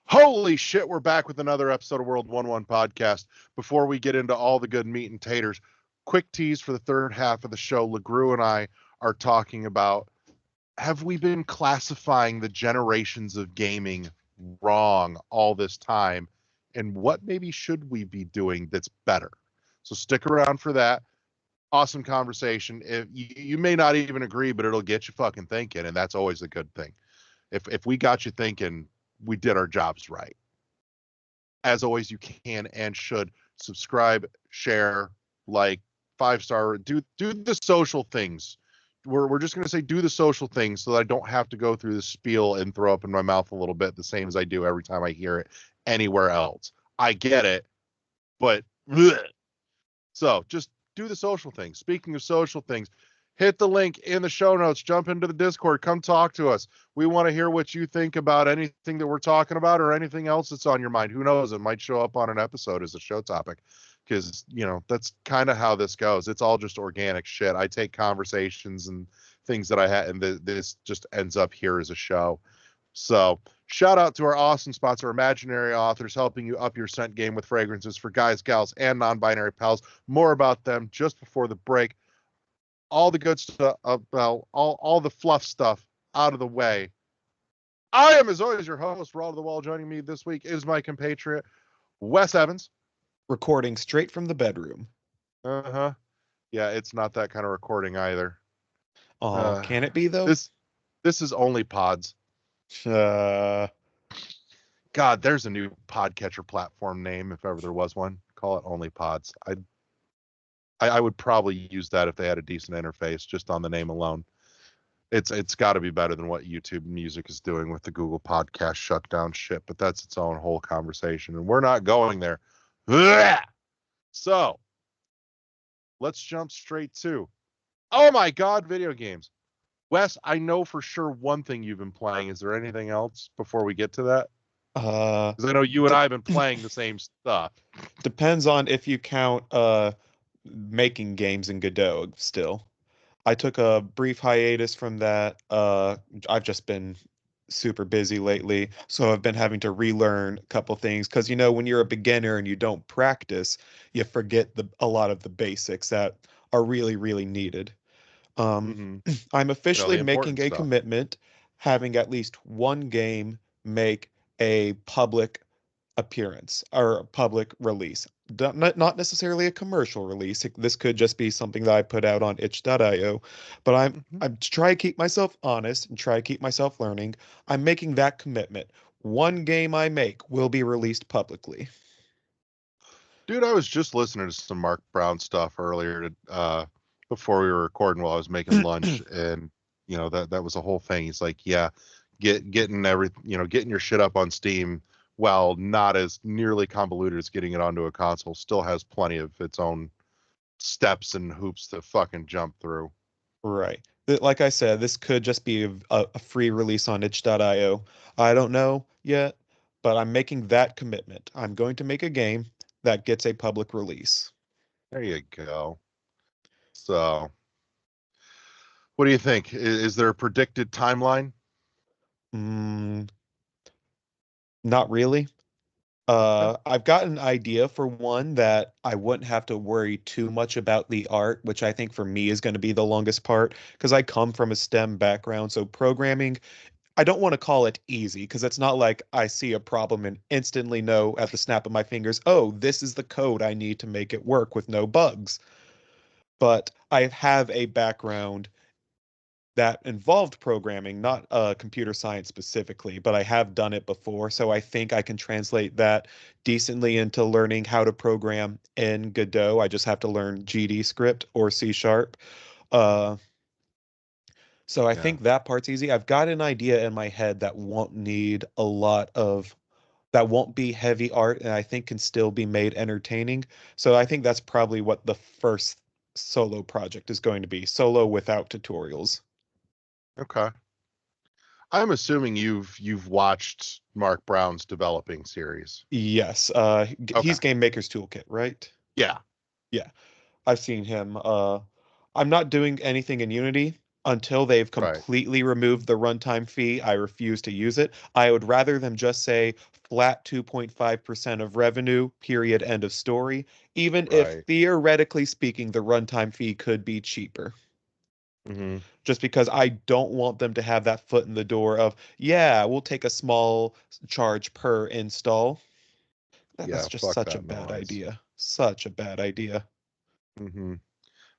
Holy shit, we're back with another episode of World 1-1 Podcast. Before we get into all the good meat and taters, quick tease for the third half of the show. LeGrew and I are talking about, have we been classifying the generations of gaming wrong all this time? And what maybe should we be doing that's better? So stick around for that. Awesome conversation. If you may not even agree, but it'll get you fucking thinking, and that's always a good thing. If we got you thinking, we did our jobs right. As always, you can and should subscribe, share, like, 5-star, do the social things. We're just gonna say do the social things so that I don't have to go through the spiel and throw up in my mouth a little bit, the same as I do every time I hear it anywhere else. I get it, but bleh. So just do the social things. Speaking of social things, hit the link in the show notes, jump into the Discord, come talk to us. We want to hear what you think about anything that we're talking about or anything else that's on your mind. Who knows? It might show up on an episode as a show topic because, that's kind of how this goes. It's all just organic shit. I take conversations and things that I had, and this just ends up here as a show. So shout out to our awesome sponsor, Imaginary Authors, helping you up your scent game with fragrances for guys, gals, and non-binary pals. More about them just before the break. All the good stuff, all the fluff stuff out of the way. I am, as always, your host, Raw to the Wall. Joining me this week is my compatriot, Wes Evans. Recording straight from the bedroom. Uh-huh. Yeah, it's not that kind of recording either. Oh, can it be, though? This is only pods. Uh, God, there's a new podcatcher platform name, if ever there was one. Call it Only Pods. I would probably use that if they had a decent interface, just on the name alone. It's got to be better than what YouTube Music is doing with the Google Podcast shutdown shit, but that's its own whole conversation, and we're not going there. So, let's jump straight to, oh my God, video games. Wes, I know for sure one thing you've been playing. Is there anything else before we get to that? Because I know you and I have been playing the same stuff. Depends on if you count making games in Godot still. I took a brief hiatus from that. I've just been super busy lately, so I've been having to relearn a couple things because when you're a beginner and you don't practice, you forget a lot of the basics that are really, really needed. Mm-hmm. I'm officially The making important a stuff. commitment, having at least one game make a public appearance or a public release. Not necessarily a commercial release. This could just be something that I put out on itch.io, but I'm Mm-hmm. I'm try to keep myself honest and try to keep myself learning. I'm making that commitment. One game I make will be released publicly. Dude, I was just listening to some Mark Brown stuff earlier before we were recording while I was making lunch, and that was a whole thing. He's like, yeah, getting your shit up on Steam, while not as nearly convoluted as getting it onto a console, still has plenty of its own steps and hoops to fucking jump through. Right. Like I said, this could just be a free release on itch.io. I don't know yet, but I'm making that commitment. I'm going to make a game that gets a public release. There you go. So, what do you think? Is there a predicted timeline? Mm, not really. Okay. I've got an idea for one that I wouldn't have to worry too much about the art, which I think for me is going to be the longest part because I come from a STEM background. So programming, I don't want to call it easy because it's not like I see a problem and instantly know at the snap of my fingers, oh, this is the code I need to make it work with no bugs. But I have a background that involved programming, not computer science specifically, but I have done it before. So I think I can translate that decently into learning how to program in Godot. I just have to learn GD script or C sharp. Uh, so I Yeah. think that part's easy. I've got an idea in my head that won't need a lot of, that won't be heavy art and I think can still be made entertaining. So I think that's probably what the first solo project is going to be, solo without tutorials. Okay. I'm assuming you've watched Mark Brown's developing series. Yes, Okay. he's Game Maker's Toolkit, right? Yeah. Yeah, I've seen him. I'm not doing anything in Unity. Until they've Right. completely removed the runtime fee, I refuse to use it. I would rather them just say flat 2.5% of revenue, period, end of story, even if Right. theoretically speaking, the runtime fee could be cheaper. Hmm. Just because I don't want them to have that foot in the door of, yeah, we'll take a small charge per install. That's Yeah. just Fuck such a that bad noise. idea. Such a bad idea. Hmm.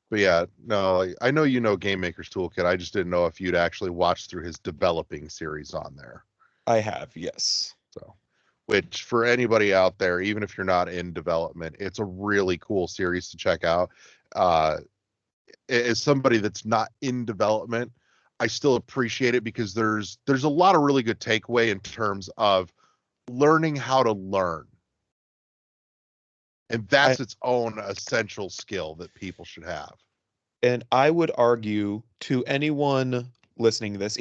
But yeah, no, I know you know Game Maker's Toolkit. I just didn't know if you'd actually watched through his developing series on there. I have, yes. So, which for anybody out there, even if you're not in development, it's a really cool series to check out. Uh, as somebody that's not in development, I still appreciate it because there's a lot of really good takeaway in terms of learning how to learn. And I that's its own essential skill that people should have. And I would argue to anyone listening to this,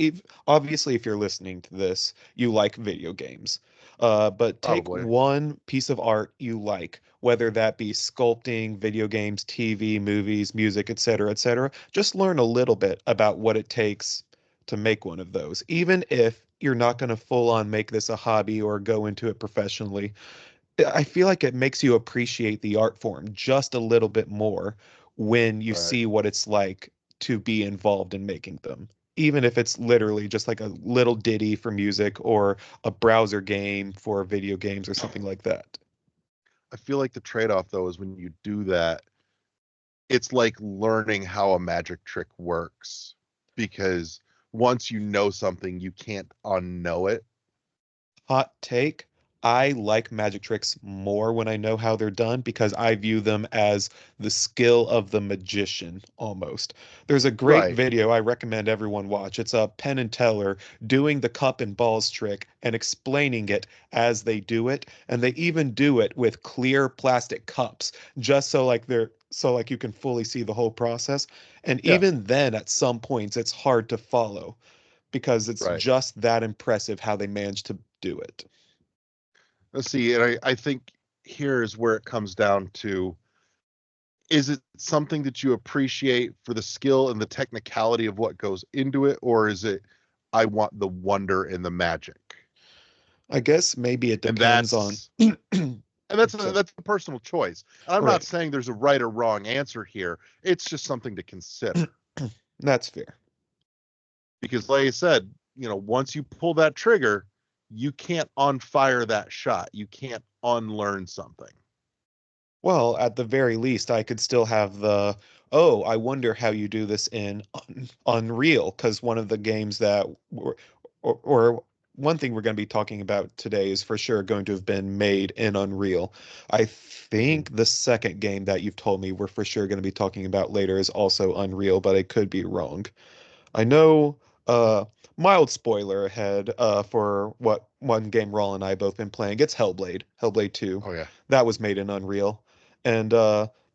obviously, if you're listening to this, you like video games. But take Probably. one piece of art you like, whether that be sculpting, video games, TV, movies, music, etc., etc. Just learn a little bit about what it takes to make one of those. Even if you're not going to full on make this a hobby or go into it professionally, I feel like it makes you appreciate the art form just a little bit more when you Right. see what it's like to be involved in making them. Even if it's literally just like a little ditty for music or a browser game for video games or something like that. I feel like the trade-off though is when you do that, it's like learning how a magic trick works because once you know something, you can't unknow it. Hot take. I like magic tricks more when I know how they're done because I view them as the skill of the magician almost. There's a great Right. video I recommend everyone watch. It's a Penn and Teller doing the cup and balls trick and explaining it as they do it. And they even do it with clear plastic cups just so like you can fully see the whole process. And Yeah. even then, at some points, it's hard to follow because it's Right. just that impressive how they managed to do it. Let's see. And I think here is where it comes down to, is it something that you appreciate for the skill and the technicality of what goes into it, or is it I want the wonder and the magic? I guess maybe it And depends on. So, that's a personal choice. And I'm not right. saying there's a right or wrong answer here. It's just something to consider. That's fair. Because like I said, once you pull that trigger, you can't unfire that shot. You can't unlearn something. Well, at the very least, I could still have oh, I wonder how you do this in Unreal, because one of the games that or one thing we're going to be talking about today is for sure going to have been made in Unreal. I Mhm. think the second game that you've told me we're for sure going to be talking about later is also Unreal, but I could be wrong. I know, mild spoiler ahead, for what one game Rawl and I both been playing. It's Hellblade 2. Oh yeah. That was made in Unreal. And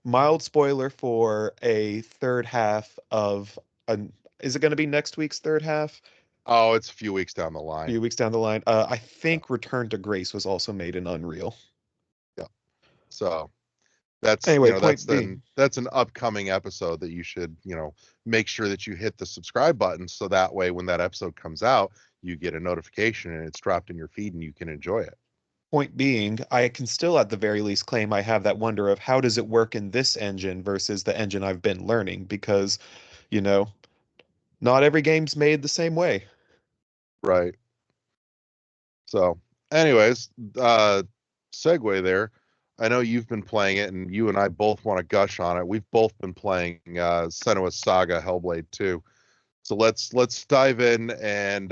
mild spoiler for a third half of an is it going to be next week's third half? Oh, it's a few weeks down the A line. few weeks down the line. I Yeah. think Return to Grace was also made in Unreal. Yeah. So that's Anyway, that's point then being, that's an upcoming episode that you should make sure that you hit the subscribe button so that way when that episode comes out you get a notification and it's dropped in your feed and you can enjoy it. point being, I can still at the very least claim I have that wonder of how does it work in this engine versus the engine I've been learning because, you know, not every game's made the same way. Right. So anyways, segue there. I know you've been playing it and you and I both want to gush on it. We've both been playing Senua's Saga Hellblade 2. So let's dive in and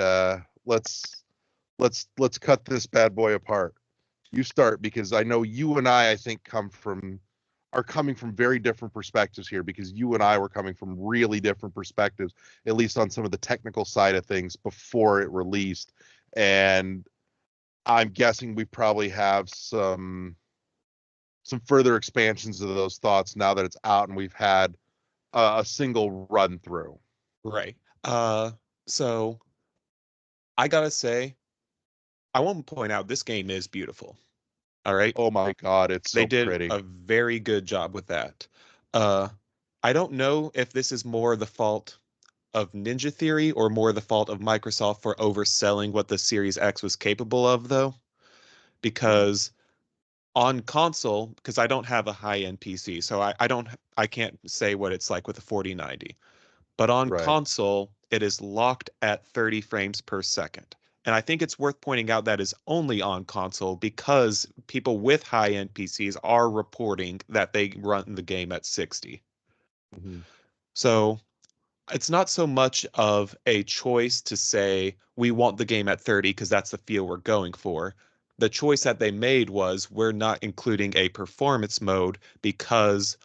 let's cut this bad boy apart. You start because I know you and I think are coming from very different perspectives here because you and I were coming from really different perspectives, at least on some of the technical side of things before it released. And I'm guessing we probably have some further expansions of those thoughts now that it's out and we've had a single run through. Right. Uh, so I gotta say, I want to point out this game is beautiful. All right. Oh my God, it's They so did pretty. a very good job with that. Uh, I don't know if this is more the fault. of Ninja Theory or more the fault of Microsoft for overselling what the Series X was capable of, though? Mm, Because on console, because I don't have a high-end PC, so I can't say what it's like with a 4090. But on right. console, it is locked at 30 frames per second. And I think it's worth pointing out that is only on console because people with high-end PCs are reporting that they run the game at 60. Hmm. So it's not so much of a choice to say we want the game at 30 because that's the feel we're going for. The choice that they made was we're not including a performance mode because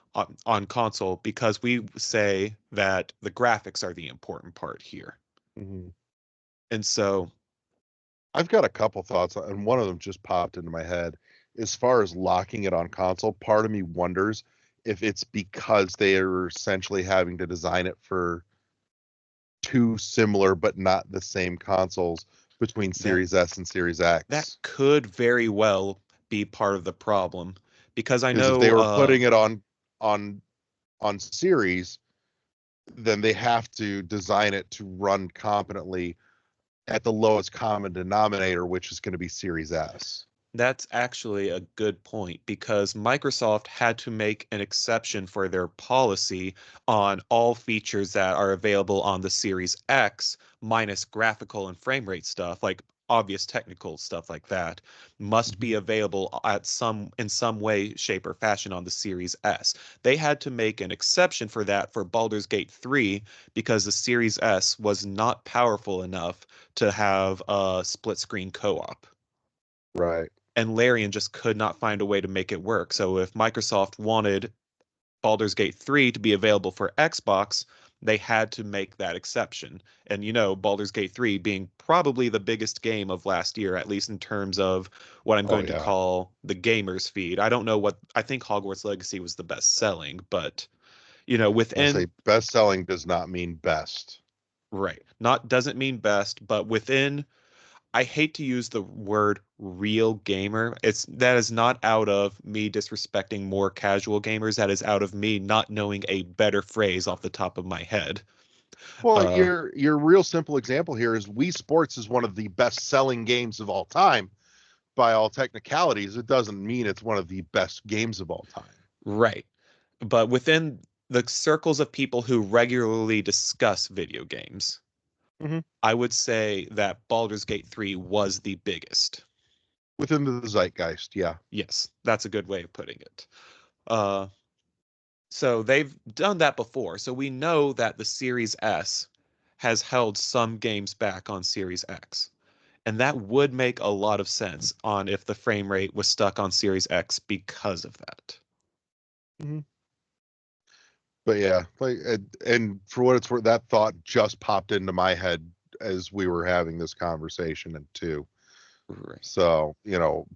on console because we say that the graphics are the important part here. Hmm. And so I've got a couple thoughts, and one of them just popped into my head. As far as locking it on console, part of me wonders if it's because they are essentially having to design it for two similar but not the same consoles between that Series S and Series that X. could very well be part of the problem because I Because if they know were putting it on on Series, then they have to design it to run competently at the lowest common denominator, which is going to be Series S. that's actually a good point because Microsoft had to make an exception for their policy on all features that are available on the Series X, minus graphical and frame rate stuff, like obvious technical stuff like that, must be Mhm. available at some in some way, shape, or fashion on the Series S. They had to make an exception for that for Baldur's Gate 3 because the Series S was not powerful enough to have a split screen co-op Right. and Larian just could not find a way to make it work. So if Microsoft wanted Baldur's Gate 3 to be available for Xbox, they had to make that exception. And Baldur's Gate 3 being probably the biggest game of last year, at least in terms of what I'm Oh going to yeah. call the gamers feed. I don't know what I think Hogwarts Legacy was the best selling, but I say within best selling does not mean best. right, not doesn't mean best, but within I hate to use the word real gamer. That is not out of me disrespecting more casual gamers. That is out of me not knowing a better phrase off the top of my head. Well, Uh, your real simple example here is Wii Sports is one of the best selling games of all time by all technicalities. It doesn't mean it's one of the best games of all time. right. But within the circles of people who regularly discuss video games, Hmm. I would say that Baldur's Gate 3 was the biggest. Within the zeitgeist, yeah. Yes, that's a good way of putting it. Uh, So they've done that before. So we know that the Series S has held some games back on Series X. And that would make a lot of sense on if the frame rate was stuck on Series X because of that. Hmm. But yeah, like, and for what it's worth, that thought just popped into my head as we were having this conversation, and too. Right. So,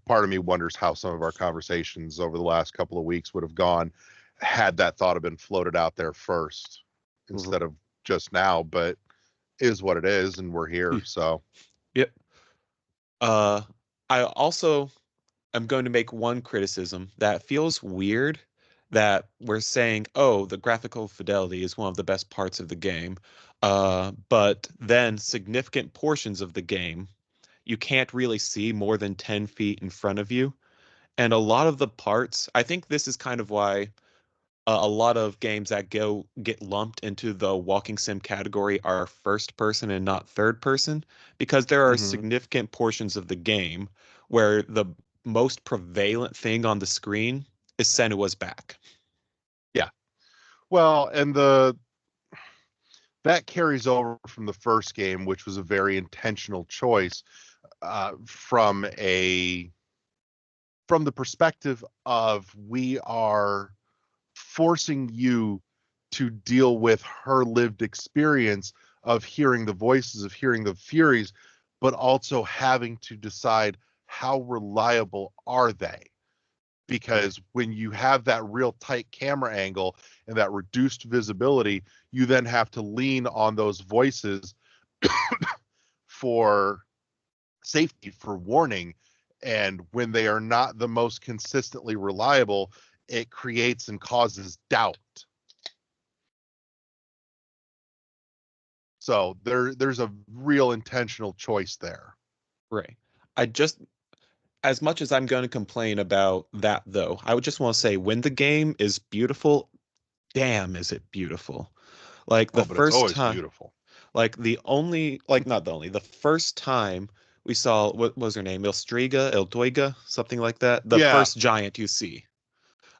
part of me wonders how some of our conversations over the last couple of weeks would have gone had that thought have been floated out there first R- instead of just now, but is what it is, and we're here. So, Yep. Uh, I also am going to make one criticism that feels weird that we're saying, oh, the graphical fidelity is one of the best parts of the game. But then significant portions of the game you can't really see more than 10 feet in front of you. And a lot of the parts, I think this is kind of why a lot of games that get lumped into the walking sim category are first person and not third person, because there are mhm, significant portions of the game where the most prevalent thing on the screen is Senua's back. yeah. Well, and the that carries over from the first game, which was a very intentional choice from the perspective of we are forcing you to deal with her lived experience of hearing the voices, of hearing the furies, but also having to decide how reliable are they? Because when you have that real tight camera angle and that reduced visibility, you then have to lean on those voices for safety, for warning. And when they are not the most consistently reliable, it creates and causes doubt. So there's a real intentional choice there. Right. I just, as much as I'm going to complain about that, though, I would just want to say when the game is beautiful, damn, is it beautiful. Like the Oh, but it's first always time, beautiful. like the only, like not the only, the first time we saw, what was her name? Iltoiga, something like that. The Yeah, first giant you see.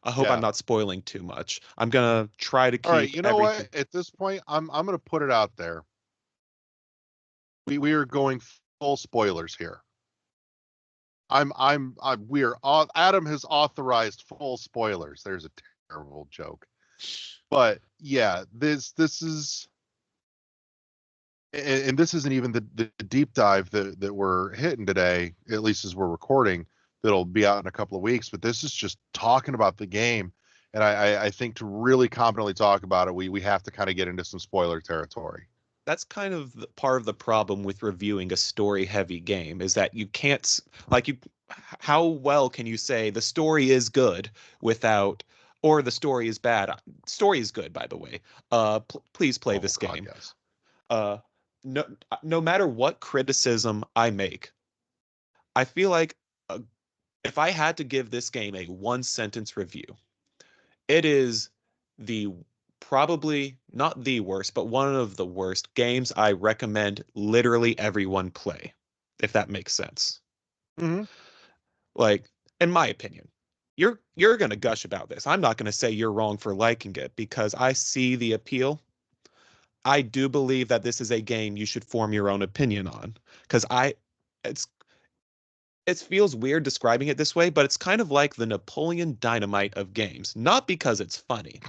I hope I'm yeah. not spoiling too much. I'm gonna try to All right, keep you know what? everything. At this point, I'm gonna put it out there. We are going full spoilers here. We are. Adam has authorized full spoilers. There's a terrible joke, but yeah, this is, and this isn't even the deep dive that we're hitting today, at least as we're recording. That'll be out in a couple of weeks. But this is just talking about the game, and I think to really competently talk about it, we have to kind of get into some spoiler territory. That's kind of part of the problem with reviewing a story heavy game is that you can't like you how well can you say the story is good without or the story is bad. Story is good, by the way. Please play Oh this God, game. yes. uh no, no matter what criticism I make, I feel like uh, if I had to give this game a one sentence review, it is the probably not the worst, but one of the worst games I recommend literally everyone play, if that makes sense. Hmm. Like, in my opinion, you're gonna gush about this. I'm not gonna say you're wrong for liking it because I see the appeal. I do believe that this is a game you should form your own opinion on. Because it's it feels weird describing it this way, but it's kind of like the Napoleon Dynamite of games. Not because it's funny,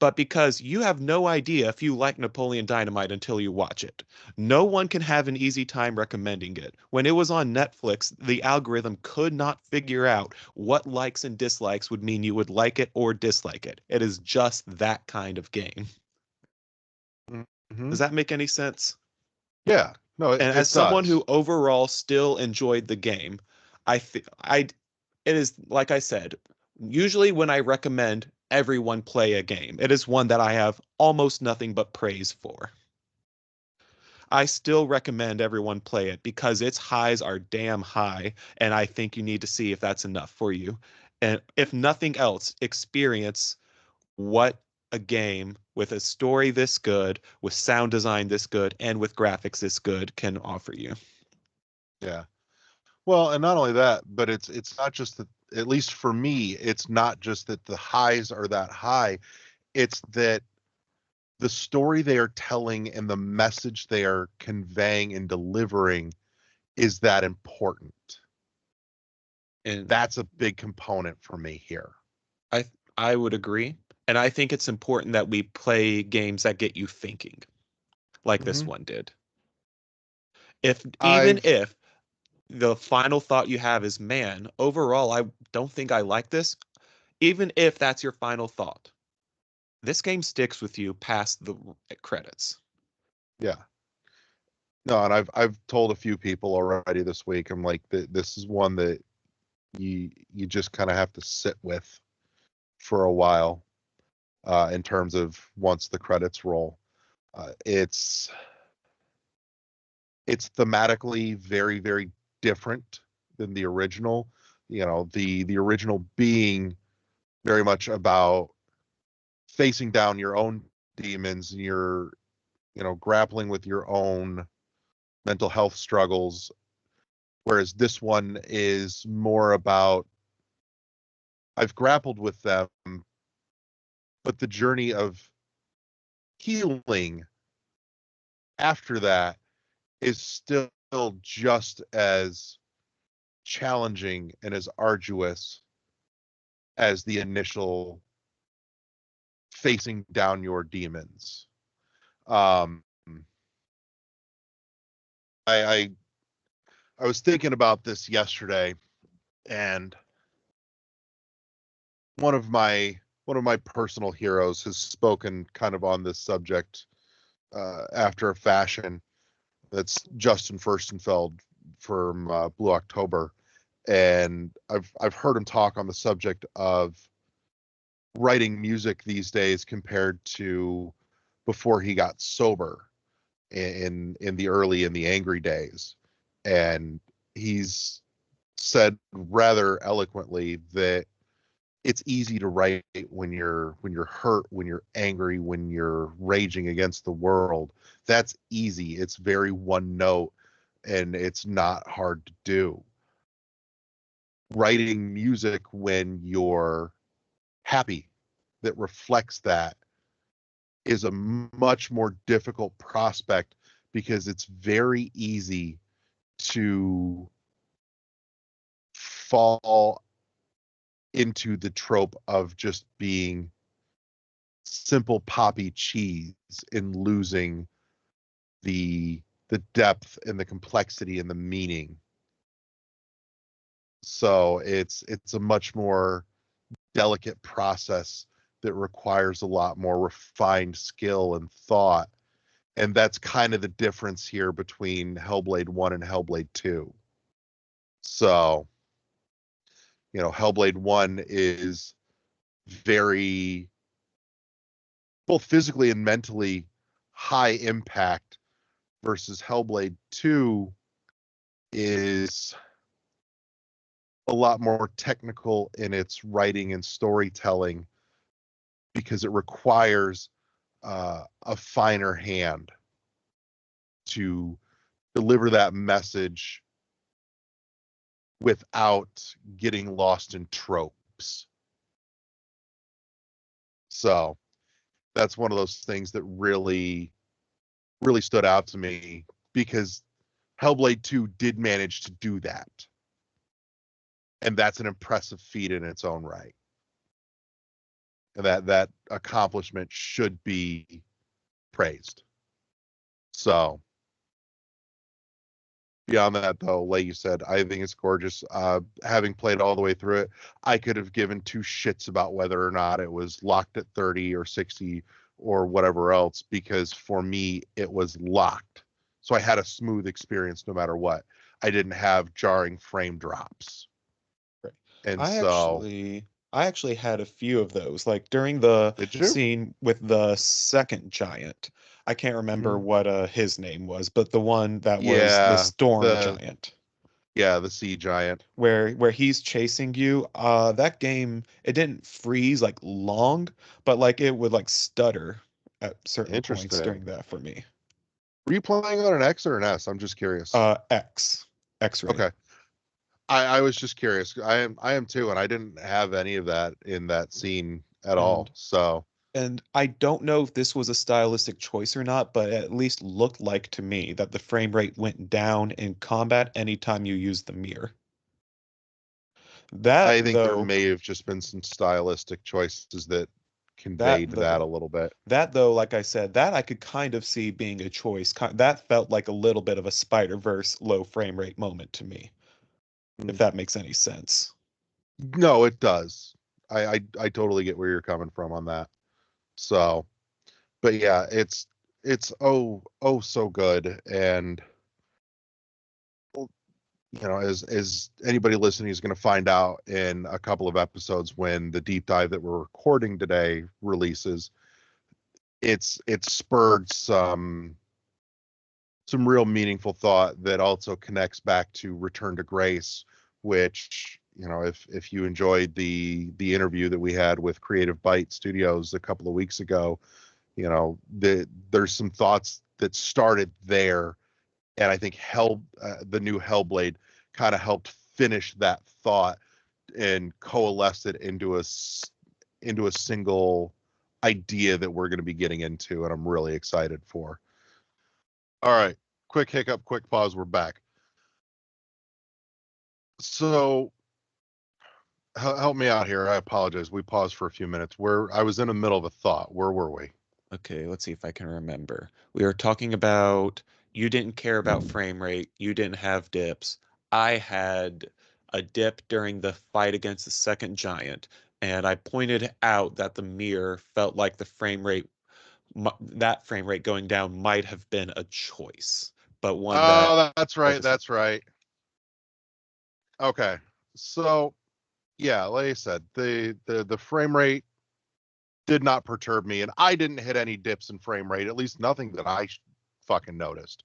but because you have no idea if you like Napoleon Dynamite until you watch it. No one can have an easy time recommending it. When it was on Netflix, the algorithm could not figure out what likes and dislikes would mean you would like it or dislike it. It is just that kind of game. Hmm. Does that make any sense? Yeah, no, And as it someone who does. overall still enjoyed the game, I it is like I said, usually when I recommend everyone play a game, it is one that I have almost nothing but praise for. I still recommend everyone play it because its highs are damn high, and I think you need to see if that's enough for you. And if nothing else, experience what a game with a story this good, with sound design this good, and with graphics this good can offer you. Yeah. Well, and not only that, but it's not just that, at least for me, it's not just that the highs are that high, it's that the story they are telling and the message they are conveying and delivering is that important. And That's a big component for me here. I I would agree. And I think it's important that we play games that get you thinking, like this Hmm. one did. If even I've if the final thought you have is, man, overall, I don't think I like this, even if that's your final thought, this game sticks with you past the credits. Yeah. No, and I've told a few people already this week. I'm like, this is one that you just kind of have to sit with for a while, in terms of once the credits roll. Uh, it's it's thematically very, very different than the original. You know, the original being very much about facing down your own demons and your, grappling with your own mental health struggles, whereas this one is more about I've grappled with them, but the journey of healing after that is still just as challenging and as arduous as the initial facing down your demons. Um, I I was thinking about this yesterday, and one of my personal heroes has spoken kind of on this subject, after a fashion. That's Justin Furstenfeld from Blue October, and I've heard him talk on the subject of writing music these days compared to before he got sober. in the early in the angry days, and he's said rather eloquently that it's easy to write when you're hurt, when you're angry, when you're raging against the world. That's easy. It's very one note, and it's not hard to do. Writing music when you're happy that reflects that is a much more difficult prospect, because it's very easy to fall into the trope of just being simple poppy cheese and losing the depth and the complexity and the meaning. So it's a much more delicate process that requires a lot more refined skill and thought. And that's kind of the difference here between Hellblade 1 and Hellblade 2. So, Hellblade 1 is very, both physically and mentally, high impact, versus Hellblade 2 is a lot more technical in its writing and storytelling, because it requires a finer hand to deliver that message without getting lost in tropes. So that's one of those things that really, really stood out to me, because Hellblade 2 did manage to do that. And that's an impressive feat in its own right. And that accomplishment should be praised. So beyond that, though, like you said, I think it's gorgeous. Having played all the way through it, I could have given two shits about whether or not it was locked at 30 or 60 or whatever else, because for me, it was locked. So I had a smooth experience no matter what. I didn't have jarring frame drops. Right. And I so, actually I actually had a few of those. Like during the did you? scene with the second giant. I can't remember Mhm. what his name was, but the one that was the Yeah, storm giant. the sea giant. Where he's chasing you, that game, it didn't freeze like long, but like it would like stutter at certain points Interesting. during that for me. Were you playing on an X or an S? I'm just curious. X X-ray. Okay. I was just curious. I am too, and I didn't have any of that in that scene at And all. So and I don't know if this was a stylistic choice or not, but it at least looked like to me that the frame rate went down in combat anytime you used the mirror. That I think there though, may have just been some stylistic choices that that conveyed that a though, little bit. that though, like I said, that I could kind of see being a choice. That felt like a little bit of a Spider-Verse low frame rate moment to me, if Mm. that makes any sense. No, it does. I totally get where you're coming from on that. So, but yeah, it's so good. And as anybody listening is going to find out in a couple of episodes when the deep dive that we're recording today releases, it's spurred some real meaningful thought that also connects back to Return to Grace, which, if you enjoyed the interview that we had with Creative Byte Studios a couple of weeks ago, there's some thoughts that started there. And I think the new Hellblade kind of helped finish that thought and coalesce it into a single idea that we're going to be getting into, and I'm really excited for. All right, quick hiccup, quick pause. We're back. So help me out here. I apologize. We paused for a few minutes. Where I was in the middle of a thought. Where were we? Okay, let's see if I can remember. We were talking about you didn't care about frame rate, you didn't have dips. I had a dip during the fight against the second giant, and I pointed out that the mirror felt like that frame rate going down might have been a choice, but one that Oh, that's right. focused on. That's right. Okay. So yeah, like I said, the frame rate did not perturb me, and I didn't hit any dips in frame rate. At least nothing that I fucking noticed.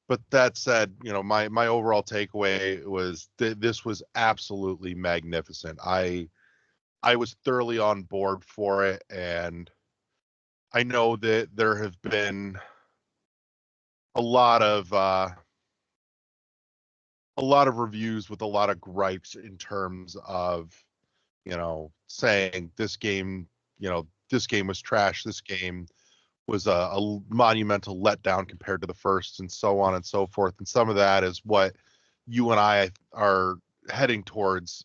But that said, my overall takeaway was this was absolutely magnificent. I was thoroughly on board for it, and I know that there have been a lot of reviews with a lot of gripes in terms of, saying this game was trash. This game was a monumental letdown compared to the first, and so on and so forth. And some of that is what you and I are heading towards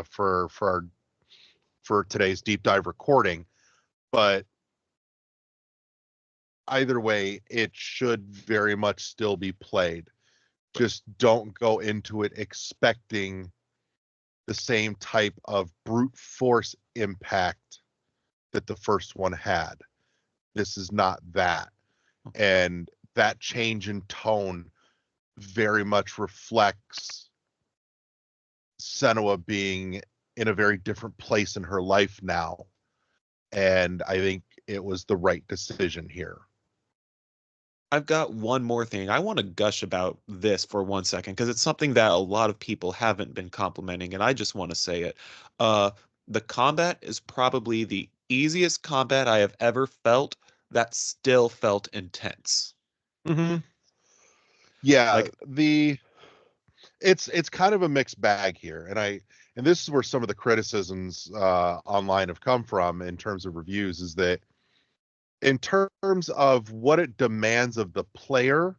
for today's deep dive recording. But either way, it should very much still be played. Just don't go into it expecting the same type of brute force impact that the first one had. This is not that. And that change in tone very much reflects Senua being in a very different place in her life now. And I think it was the right decision here. I've got one more thing. I want to gush about this for 1 second because it's something that a lot of people haven't been complimenting, and I just want to say it. The combat is probably the easiest combat I have ever felt that still felt intense. Mm-hmm. Yeah, Like, it's kind of a mixed bag here, and this is where some of the criticisms online have come from in terms of reviews, is that in terms of what it demands of the player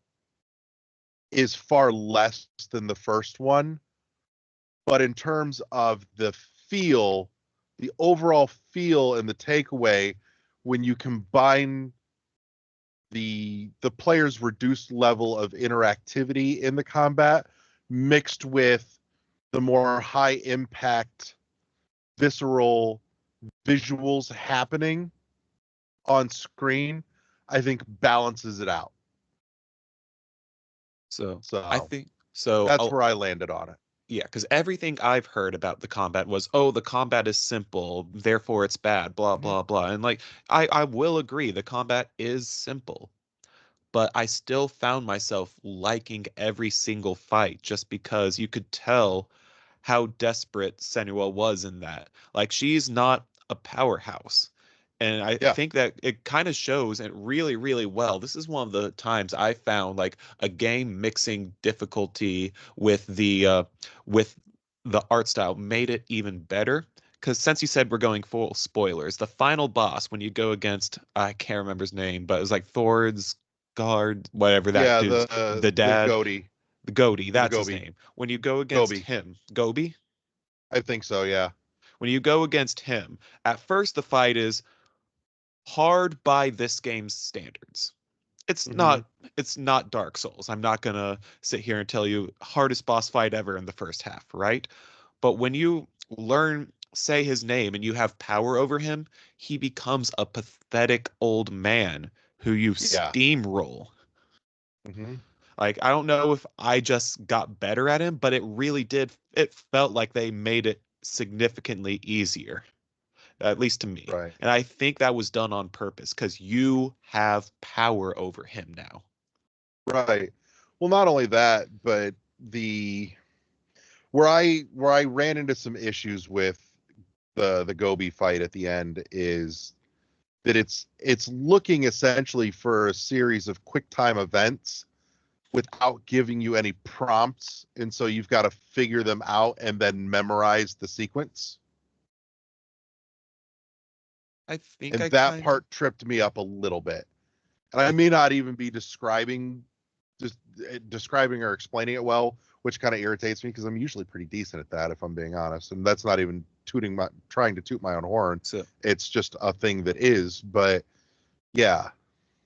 is far less than the first one, but in terms of the overall feel and the takeaway, when you combine the player's reduced level of interactivity in the combat mixed with the more high impact visceral visuals happening on screen, I think balances it out. so I So think so. that's where I landed on it. Yeah, because everything I've heard about the combat was, oh, the combat is simple, therefore it's bad, blah, Mhm. blah, blah. And like, I will agree, the combat is simple, but I still found myself liking every single fight just because you could tell how desperate Senua was in that. Like, she's not a powerhouse. And I Yeah. think that it kind of shows it really, really well. This is one of the times I found like a game mixing difficulty with the art style made it even better. Because since you said we're going full spoilers, the final boss when you go against, I can't remember his name, but it was like Thord's guard, whatever that Yeah, dude's, the the dad, Goaty. the Goaty, The that's his Gobi. name. When you go against Gobi. him, Gobi, I think so, yeah. when you go against him, at first the fight is hard by this game's standards. It's Mm-hmm. not it's not Dark Souls. I'm not gonna sit here and tell you hardest boss fight ever in the first half, right? But when you learn, say his name and you have power over him, he becomes a pathetic old man who you Yeah. steamroll. Mm-hmm. Like, I don't know if I just got better at him, but it really did. It felt like they made it significantly easier, at least to me. Right. And I think that was done on purpose because you have power over him now. Right. Well, not only that, but the where I ran into some issues with the Gobi fight at the end is that it's looking essentially for a series of quick time events without giving you any prompts, and so you've got to figure them out and then memorize the sequence. I think And I that kind of. part tripped me up a little bit. And I may not even be just describing or explaining it well, which kind of irritates me because I'm usually pretty decent at that, if I'm being honest. And that's not even trying to toot my own horn. So, It's just a thing that is. But yeah.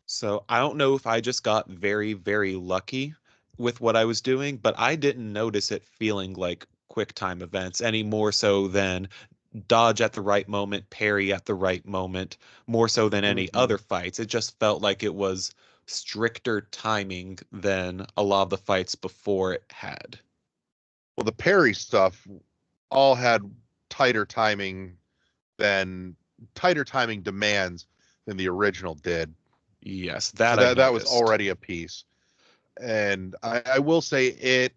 so I don't know if I just got very, very lucky with what I was doing, but I didn't notice it feeling like quick time events any more so than dodge at the right moment, parry at the right moment, more so than any Hmm. other fights. It just felt like it was stricter timing than a lot of the fights before it had. Well, the parry stuff all had tighter timing than tighter timing demands than the original did. Yes, So that I that was noticed. already a piece. And I will say it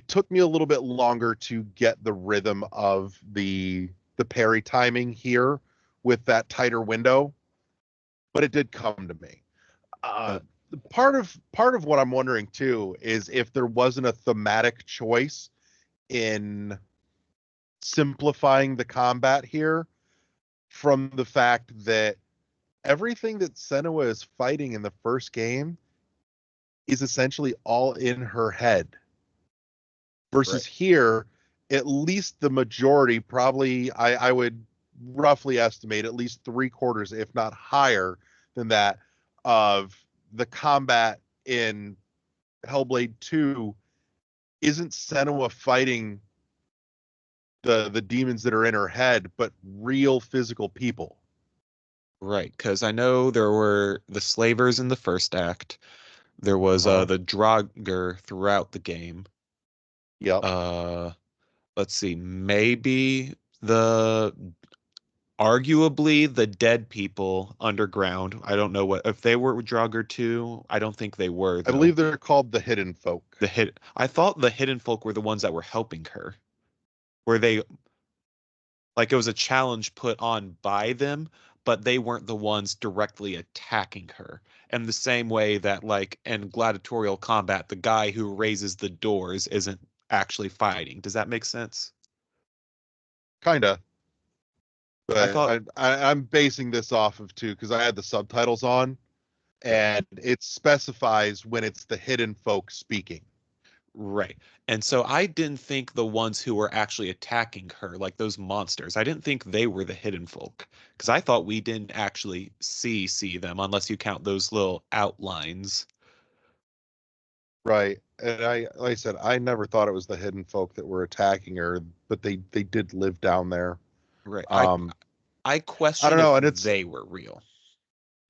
took me a little bit longer to get the rhythm of the parry timing here with that tighter window, but it did come to me. Uh, Uh, part of what I'm wondering too is if there wasn't a thematic choice in simplifying the combat here, from the fact that everything that Senua is fighting in the first game is essentially all in her head. right. Versus here, at least the majority, probably I would roughly estimate at least three quarters, if not higher than that, of the combat in Hellblade 2 isn't Senua fighting the demons that are in her head, but real physical people. Right, because I know there were the slavers in the first act. There was Uh-huh. the Draugr throughout the game. Yep. Uh, let's see, maybe the arguably the dead people underground. I don't know what if they were Draugr too. I don't think they were I though. believe they're called the Hidden Folk. I thought the hidden folk were the ones that were helping her. Were they like it was a challenge put on by them, but they weren't the ones directly attacking her. And the same way that like in gladiatorial combat, the guy who raises the doors isn't actually fighting. Does that make sense? Kinda. I But thought I'm basing this off of too, because I had the subtitles on, right. and it specifies when it's the Hidden Folk speaking. Right. And so I didn't think the ones who were actually attacking her, like those monsters, I didn't think they were the hidden folk because I thought we didn't actually see them unless you count those little outlines. Right. And like I said, I never thought it was the Hidden Folk that were attacking her, but they did live down there. Right. Um, I I don't question know, if and they were real.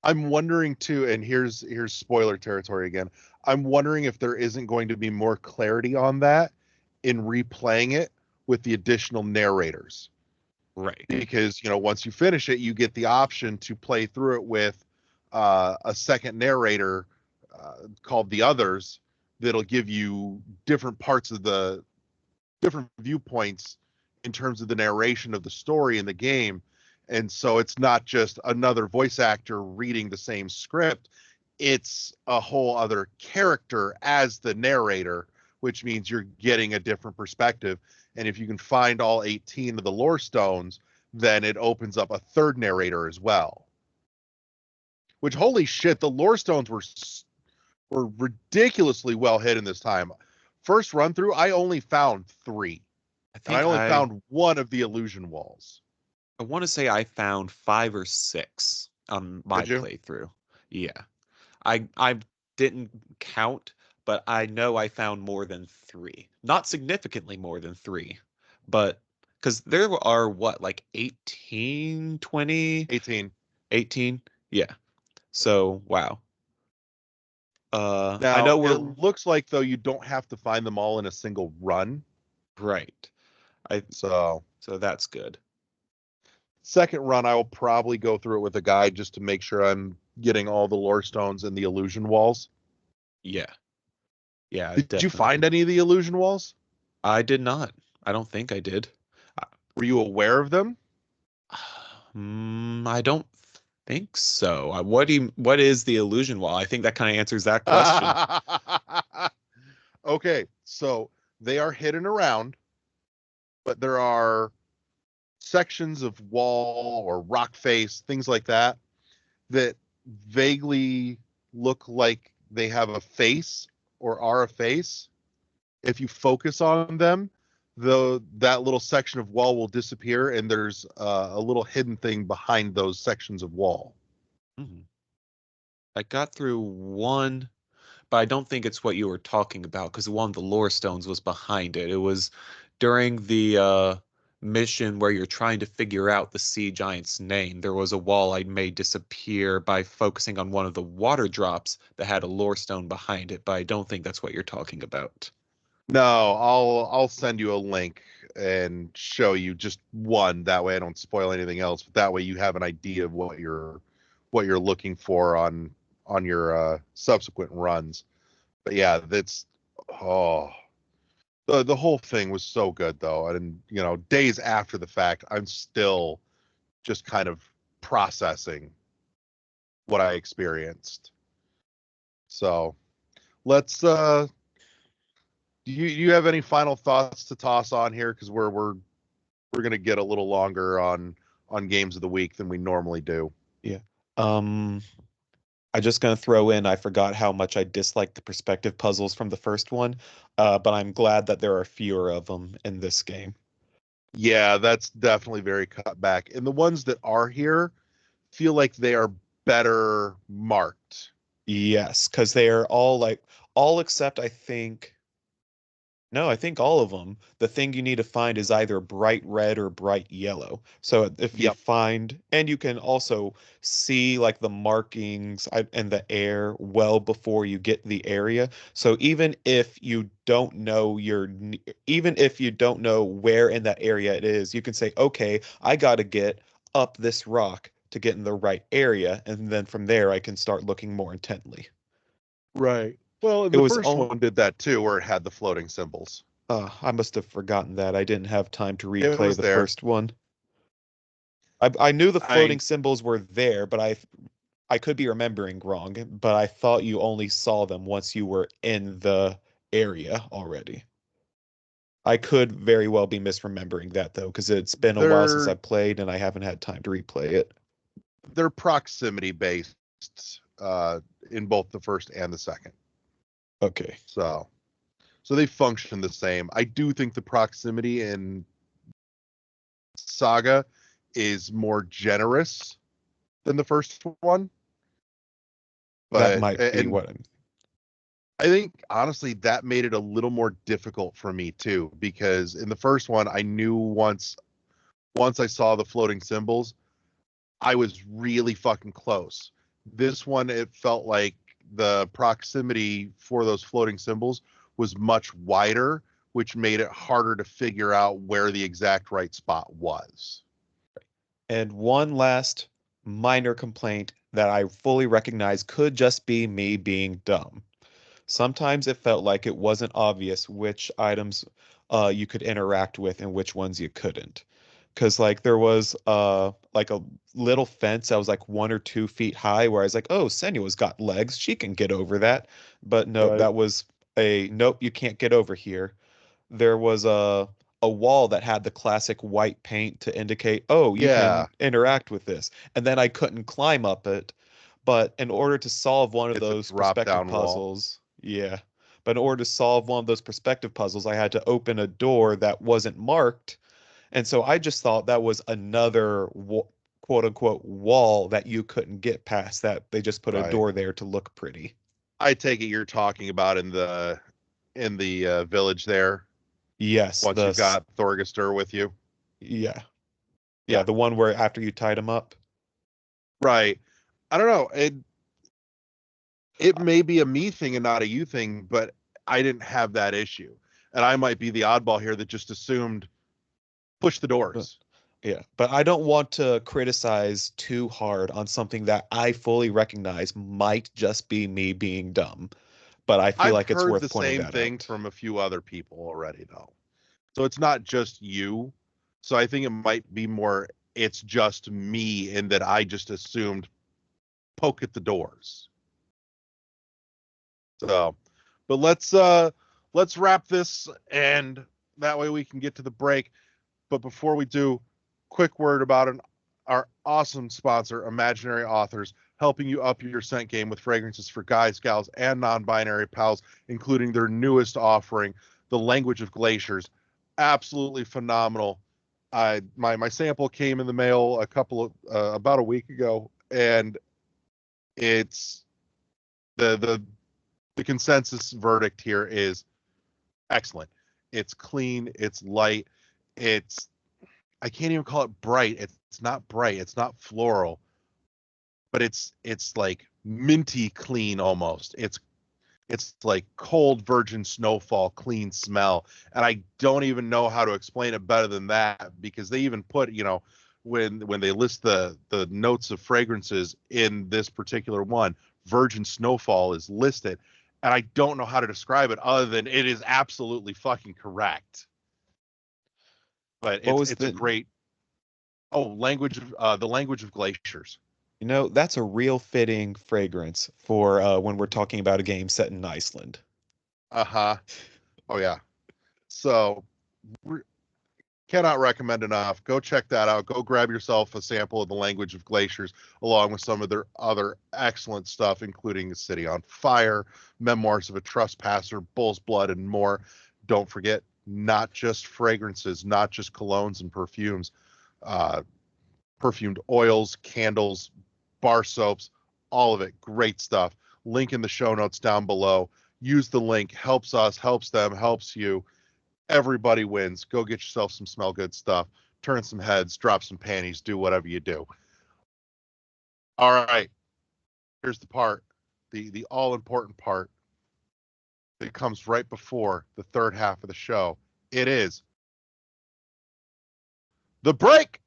I'm wondering too, and here's spoiler territory again. I'm wondering if there isn't going to be more clarity on that in replaying it with the additional narrators. Right. Because, once you finish it, you get the option to play through it with a second narrator called the Others that'll give you different parts of the different viewpoints in terms of the narration of the story in the game. And so it's not just another voice actor reading the same script, it's a whole other character as the narrator, which means you're getting a different perspective. And if you can find all 18 of the lore stones, then it opens up a third narrator as well. Which, holy shit, the lore stones were ridiculously well hidden this time. First run through, I only found three, I and I think only found one of the illusion walls. I want to say I found 5 or 6 on my Did you? playthrough. Yeah. I didn't count, but I know I found more than 3. Not significantly more than 3, but because there are what, like 18, 20, 18. 18? Yeah. So, wow. I Now, know it we're looks like, though, you don't have to find them all in a single run. right. I So, so that's good. second run, I will probably go through it with a guide just to make sure I'm getting all the lore stones and the illusion walls. Yeah. Yeah, Did you find definitely. any of the illusion walls? I did not. I don't think I did. Were you aware of them? I don't think so. What is the illusion wall? I think that kind of answers that question. Okay, so they are hidden around, but there are sections of wall or rock face, things like that, that vaguely look like they have a face or are a face. If you focus on them, that little section of wall will disappear, and there's a little hidden thing behind those sections of wall. Mhm. I got through one, but I don't think it's what you were talking about because one of the lore stones was behind it. It was during the mission where you're trying to figure out the sea giant's name. There was a wall I made disappear by focusing on one of the water drops that had a lore stone behind it, but I don't think that's what you're talking about. No, I'll send you a link and show you just one. That way I don't spoil anything else. But that way you have an idea of what you're looking for on your subsequent runs. But yeah, that's oh the whole thing was so good though. And days after the fact, I'm still just kind of processing what I experienced. So let's do you have any final thoughts to toss on here? Because we're gonna get a little longer on games of the week than we normally do. Yeah. Um, I just gonna throw in, I forgot how much I disliked the perspective puzzles from the first one, but I'm glad that there are fewer of them in this game. Yeah, that's definitely very cut back. And the ones that are here feel like they are better marked. Yes, because they are all like all except I think no, I think all of them. The thing you need to find is either bright red or bright yellow. So if you Yep. find, and you can also see like the markings in the air well before you get the area. So even if you don't know where in that area it is, you can say, okay, I got to get up this rock to get in the right area, and then from there I can start looking more intently. Right. Well, and It the was first all one did that too, where it had the floating symbols. I must have forgotten that. I didn't have time to It replay was the there. first one. I knew the I floating symbols were there, but I could be remembering wrong, but I thought you only saw them once you were in the area already. I could very well be misremembering that though, because it's been a while since they're I've played and I haven't had time to replay it. they're proximity based in both the first and the second. Okay. So they function the same. I do think the proximity in Saga is more generous than the first one, That but might be and what I'm I think honestly that made it a little more difficult for me too, because in the first one I knew once I saw the floating symbols, I was really fucking close. This one, it felt like the proximity for those floating symbols was much wider, which made it harder to figure out where the exact right spot was. And one last minor complaint that I fully recognize could just be me being dumb. Sometimes it felt like it wasn't obvious which items you could interact with and which ones you couldn't. Because like there was like a little fence that was like 1 or 2 feet high where I was like, oh, Senua's got legs. She can get over that. But no, Right. that was a nope, you can't get over here. There was a wall that had the classic white paint to indicate, oh, you Yeah, can interact with this. And then I couldn't climb up it. But in order to solve one of it's a those drop perspective down wall. puzzles, yeah. But in order to solve one of those perspective puzzles, I had to open a door that wasn't marked. And so I just thought that was another quote unquote wall that you couldn't get past, that they just put a Right. door there to look pretty. I take it you're talking about in the village there. Yes, Once you've got Thorgestur with you. yeah. Yeah, Yeah. the one where after you tied him up. Right. I don't know. It may be a me thing and not a you thing, but I didn't have that issue. And I might be the oddball here that just assumed push the But doors. yeah, but I don't want to criticize too hard on something that I fully recognize might just be me being dumb, but I feel I've like it's heard worth the pointing same that thing out. from a few other people already, though. So it's not just you. So I think it might be more, it's just me in that I just assumed poke at the doors. So, but let's wrap this and that way we can get to the break. But before we do, quick word about our awesome sponsor, Imaginary Authors, helping you up your scent game with fragrances for guys, gals, and non-binary pals, including their newest offering, The Language of Glaciers. Absolutely phenomenal. My sample came in the mail about a week ago, and it's the consensus verdict here is excellent. It's clean, it's light, it's I can't even call it bright. It's not bright. It's not floral, but it's like minty clean almost. It's like cold virgin snowfall clean smell. And I don't even know how to explain it better than that because they even put, when they list the notes of fragrances in this particular one, Virgin Snowfall is listed, and I don't know how to describe it other than it is absolutely fucking correct. But it's a great language of the language of glaciers. That's a real fitting fragrance for when we're talking about a game set in Iceland. Uh-huh. Oh yeah. So cannot recommend enough. Go check that out. Go grab yourself a sample of the language of glaciers, along with some of their other excellent stuff, including The City on Fire, Memoirs of a Trespasser, Bull's Blood, and more. Don't forget, not just fragrances, not just colognes and perfumes, perfumed oils, candles, bar soaps, all of it. Great stuff. Link in the show notes down below. Use the link. Helps us, helps them, helps you. Everybody wins. Go get yourself some smell good stuff. Turn some heads, drop some panties, do whatever you do. All right. Here's the part, the all important part that comes right before the third half of the show. It is the break.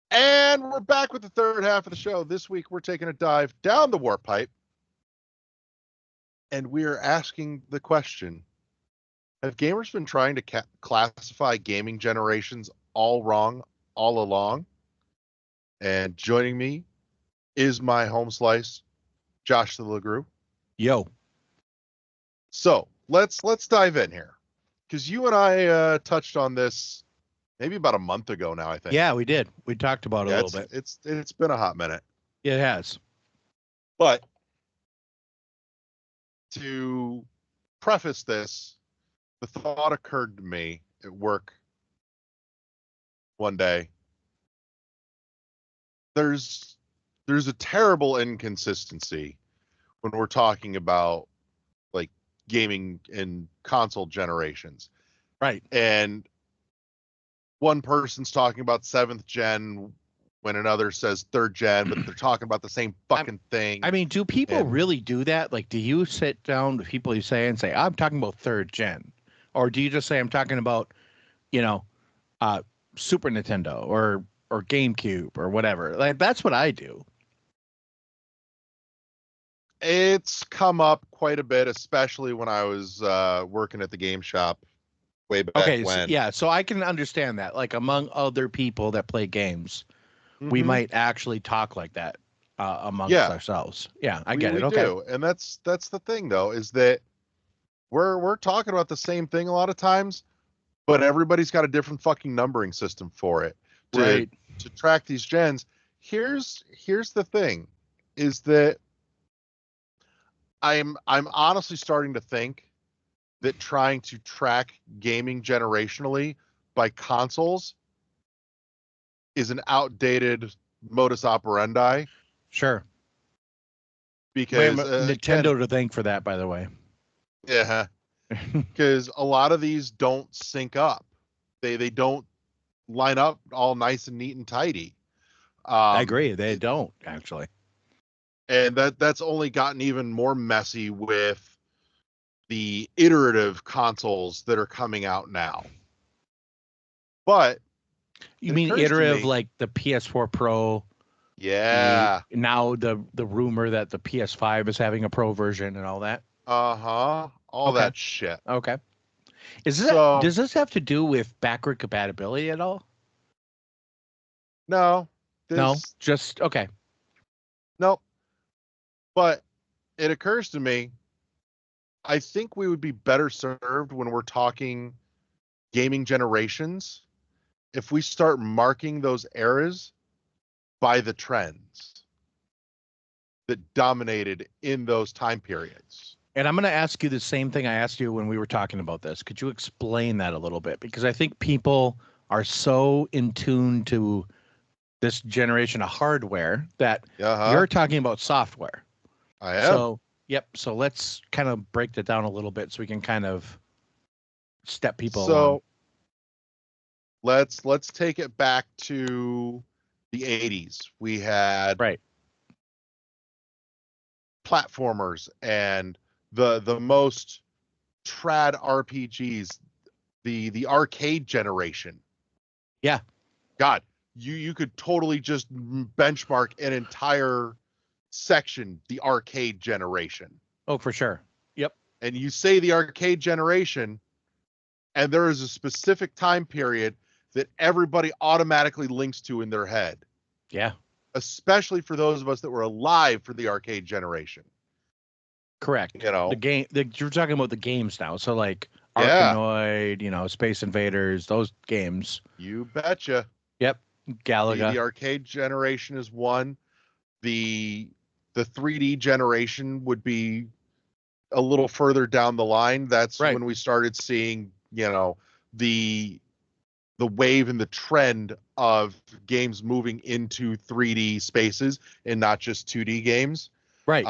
And we're back with the third half of the show. This week, we're taking a dive down the warp pipe. And we're asking the question, have gamers been trying to classify gaming generations all wrong all along? And joining me is my home slice, Josh the LeGroux. Yo. So let's dive in here, because you and I touched on this maybe about a month ago now, I think. Yeah, we did. We talked about it a little bit. It's been a hot minute. It has. But to preface this, the thought occurred to me at work one day. There's a terrible inconsistency when we're talking about like gaming and console generations. Right. And one person's talking about 7th gen when another says 3rd gen, but they're talking about the same fucking thing. I mean, do people really do that? Like, do you sit down with people you say and say, I'm talking about 3rd gen? Or do you just say, I'm talking about, Super Nintendo or GameCube or whatever? Like, that's what I do. It's come up quite a bit, especially when I was working at the game shop way back when. So I can understand that. Like, among other people that play games, we might actually talk like that amongst ourselves. Yeah, I get it. Okay. Do. And that's the thing, though, is that we're talking about the same thing a lot of times, but everybody's got a different fucking numbering system for it to track these gens. Here's the thing, is that I'm honestly starting to think that trying to track gaming generationally by consoles is an outdated modus operandi. Sure. Because Nintendo to thank for that, by the way. Yeah. Because a lot of these don't sync up. They don't line up all nice and neat and tidy. I agree. They don't, actually. And that's only gotten even more messy with the iterative consoles that are coming out now. But you mean iterative, like the PS4 Pro? Yeah. Now the rumor that the PS5 is having a Pro version and all that. All that shit. Okay. Does this have to do with backward compatibility at all? No. No. Just okay. Nope. But it occurs to me, I think we would be better served when we're talking gaming generations if we start marking those eras by the trends that dominated in those time periods. And I'm going to ask you the same thing I asked you when we were talking about this. Could you explain that a little bit? Because I think people are so in tune to this generation of hardware that you're talking about software. I am. So, yep. So let's kind of break that down a little bit so we can kind of step people along. Let's take it back to the 80s. We had platformers and the most trad RPGs, the arcade generation. Yeah. God, you could totally just benchmark an entire section, the arcade generation. Oh, for sure. Yep. And you say the arcade generation, and there is a specific time period that everybody automatically links to in their head. Yeah. Especially for those of us that were alive for the arcade generation. Correct. You know, you're talking about the games now. So like Yeah. Arkanoid, Space Invaders, those games. You betcha. Yep. Galaga. The arcade generation is one. The 3D generation would be a little further down the line. That's Right. when we started seeing, the wave and the trend of games moving into 3D spaces and not just 2D games. Right.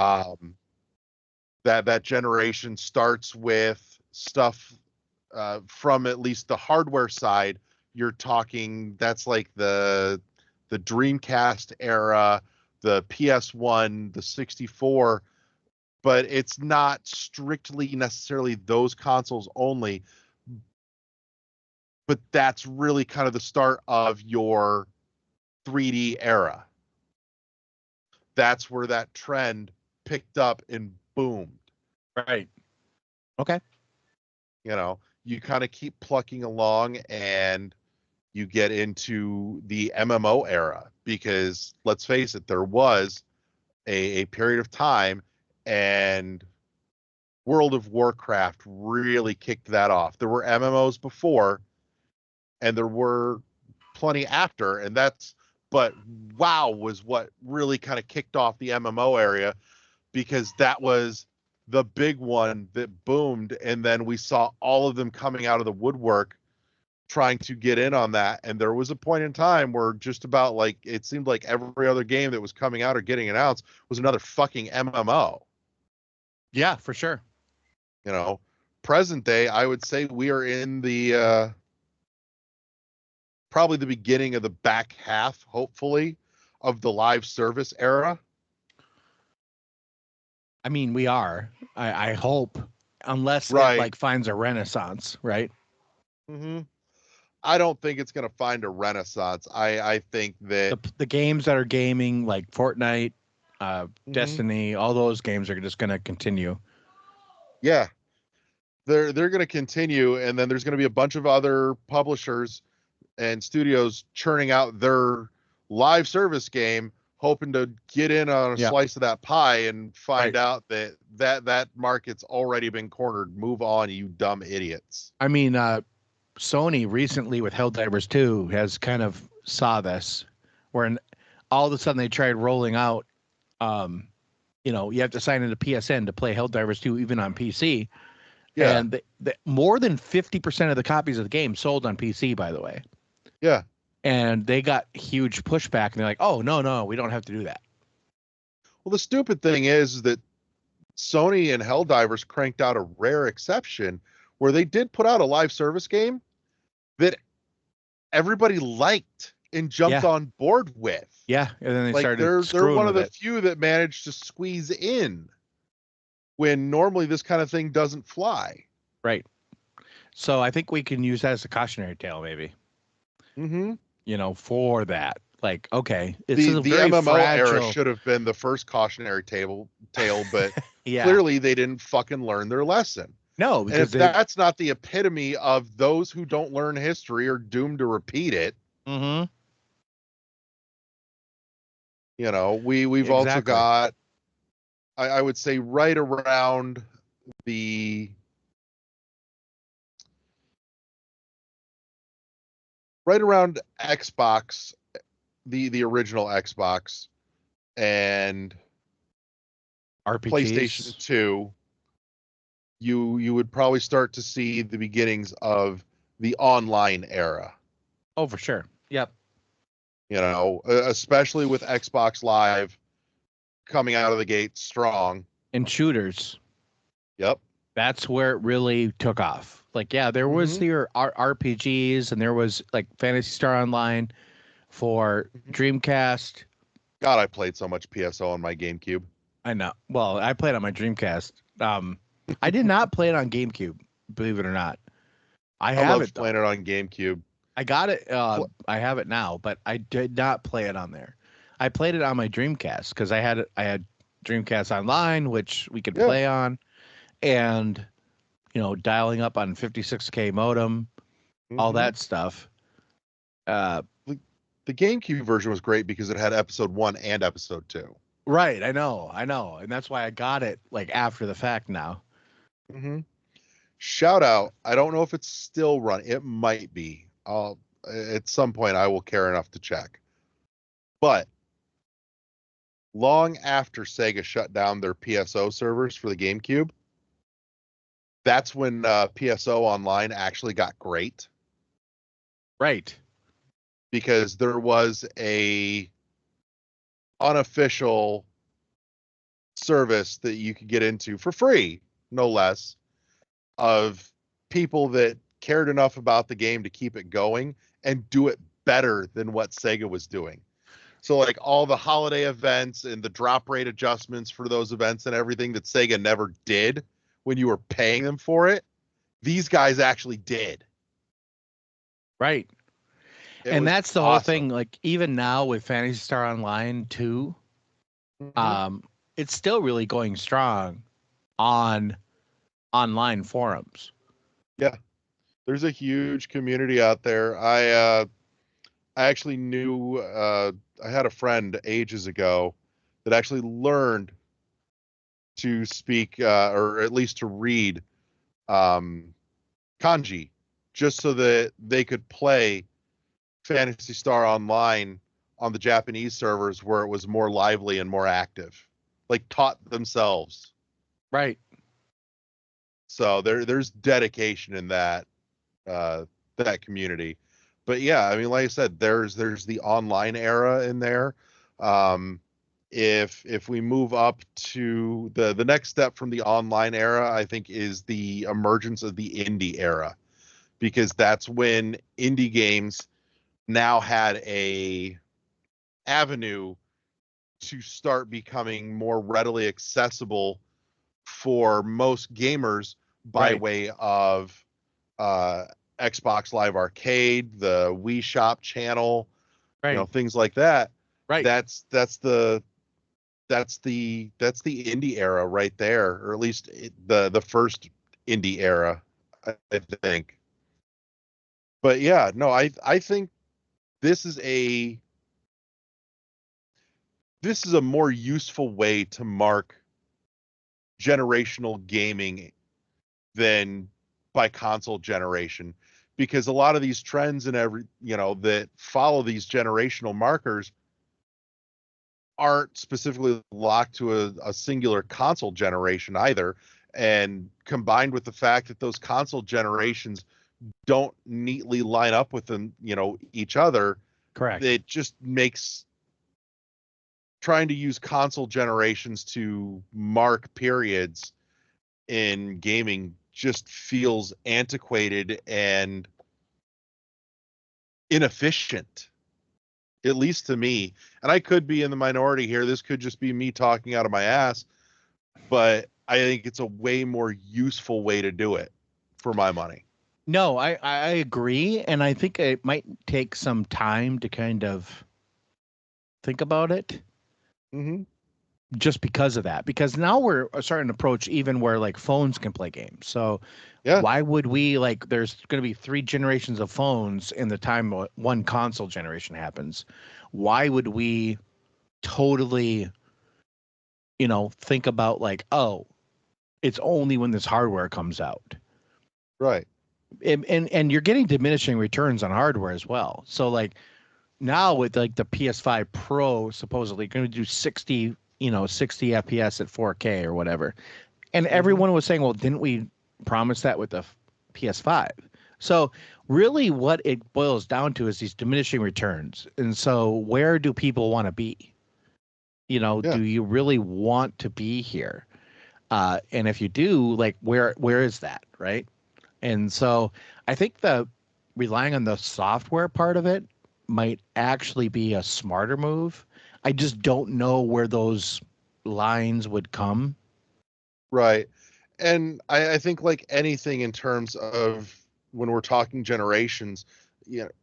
That generation starts with stuff from at least the hardware side. You're talking, that's like the Dreamcast era, the PS1, the 64, but it's not strictly necessarily those consoles only. But that's really kind of the start of your 3D era. That's where that trend picked up and boomed. Right. Okay. You kind of keep plucking along and you get into the MMO era, because let's face it, there was a period of time, and World of Warcraft really kicked that off. There were MMOs before and there were plenty after, but WoW was what really kind of kicked off the MMO area, because that was the big one that boomed, and then we saw all of them coming out of the woodwork trying to get in on that. And there was a point in time where just about it seemed like every other game that was coming out or getting announced was another fucking MMO. Yeah, for sure. Present day, I would say we are in the probably the beginning of the back half, hopefully, of the live service era. I mean, we are. I hope, unless Right. it finds a renaissance, right? Mm-hmm. I don't think it's going to find a renaissance. I think that the games that are gaming, like Fortnite, Destiny, all those games are just going to continue. Yeah, they're going to continue, and then there's going to be a bunch of other publishers and studios churning out their live service game, hoping to get in on a slice of that pie, and find out that market's already been cornered. Move on, you dumb idiots. I mean, Sony recently with Helldivers 2 has kind of saw this, where all of a sudden they tried rolling out, you have to sign into PSN to play Helldivers 2 even on PC. Yeah. And more than 50% of the copies of the game sold on PC, by the way. Yeah. And they got huge pushback, and they're like, oh, no, we don't have to do that. Well, the stupid thing is that Sony and Helldivers cranked out a rare exception where they did put out a live service game that everybody liked and jumped on board with. Yeah, and then they started they're one of the few that managed to squeeze in when normally this kind of thing doesn't fly. Right. So I think we can use that as a cautionary tale, maybe. Mm-hmm. For that. Like, okay, it's the MMO era should have been the first cautionary tale, but clearly they didn't fucking learn their lesson. No, because that's not the epitome of those who don't learn history are doomed to repeat it. Mm-hmm. We've also got, I would say, right around Xbox, the original Xbox, and RPGs. PlayStation 2, you would probably start to see the beginnings of the online era. Oh, for sure. Yep. Especially with Xbox Live coming out of the gate strong. And shooters. Yep. That's where it really took off. There was your RPGs, and there was Phantasy Star Online for Dreamcast. God, I played so much PSO on my GameCube. I know. Well, I played on my Dreamcast. I did not play it on GameCube, believe it or not. I loved playing it on GameCube. I got it. I have it now, but I did not play it on there. I played it on my Dreamcast because I had Dreamcast Online, which we could Yeah. play on, and dialing up on 56K modem, all Mhm. that stuff. The GameCube version was great because it had episode 1 and episode 2. Right, I know, and that's why I got it like after the fact now. Mm-hmm. Shout out. I don't know if it's still running. It might be. At some point I will care enough to check. But long after Sega shut down their PSO servers for the GameCube, that's when PSO Online actually got great Right. because there was a unofficial service that you could get into for free, no less, of people that cared enough about the game to keep it going and do it better than what Sega was doing. So like all the holiday events and the drop rate adjustments for those events and everything that Sega never did when you were paying them for it, these guys actually did. Right. It And was that's the whole awesome. thing. Like even now with Phantasy Star Online 2, Mhm. it's still really going strong on online forums. Yeah. There's a huge community out there. I actually knew I had a friend ages ago that actually learned to speak or at least to read kanji just so that they could play Phantasy Star Online on the Japanese servers where it was more lively and more active, like taught themselves. Right. So there's dedication in that community. But yeah, I mean, like I said, there's the online era in there. Um, if we move up to the next step from the online era, I think is the emergence of the indie era, because that's when indie games now had a avenue to start becoming more readily accessible for most gamers by Right. way of uh, Xbox Live Arcade, the Wii Shop channel, Right. things like that. Right. That's the indie era right there, or at least the first indie era, I think. But yeah, no, I think this is a this is a more useful way to mark generational gaming than by console generation, because a lot of these trends and that follow these generational markers aren't specifically locked to a singular console generation either. And combined with the fact that those console generations don't neatly line up with them, each other, Correct. it just makes trying to use console generations to mark periods in gaming just feels antiquated and inefficient, at least to me. And I could be in the minority here. This could just be me talking out of my ass, but I think it's a way more useful way to do it for my money. No, I agree. And I think it might take some time to kind of think about it Mm-hmm. just because of that. Because now we're starting to approach even where like phones can play games. So Yeah. why would we there's going to be 3 generations of phones in the time one console generation happens. Why would we totally, think about like, oh, it's only when this hardware comes out. Right. And you're getting diminishing returns on hardware as well. So like now with like the PS5 Pro supposedly going to do 60 FPS at 4K or whatever. And everyone was saying, well, didn't we promise that with the PS5? So really what it boils down to is these diminishing returns. And so where do people want to be? Yeah. Do you really want to be here? And if you do, like where is that, right? And so I think the relying on the software part of it might actually be a smarter move. I just don't know where those lines would come. Right. And I think like anything in terms of when we're talking generations,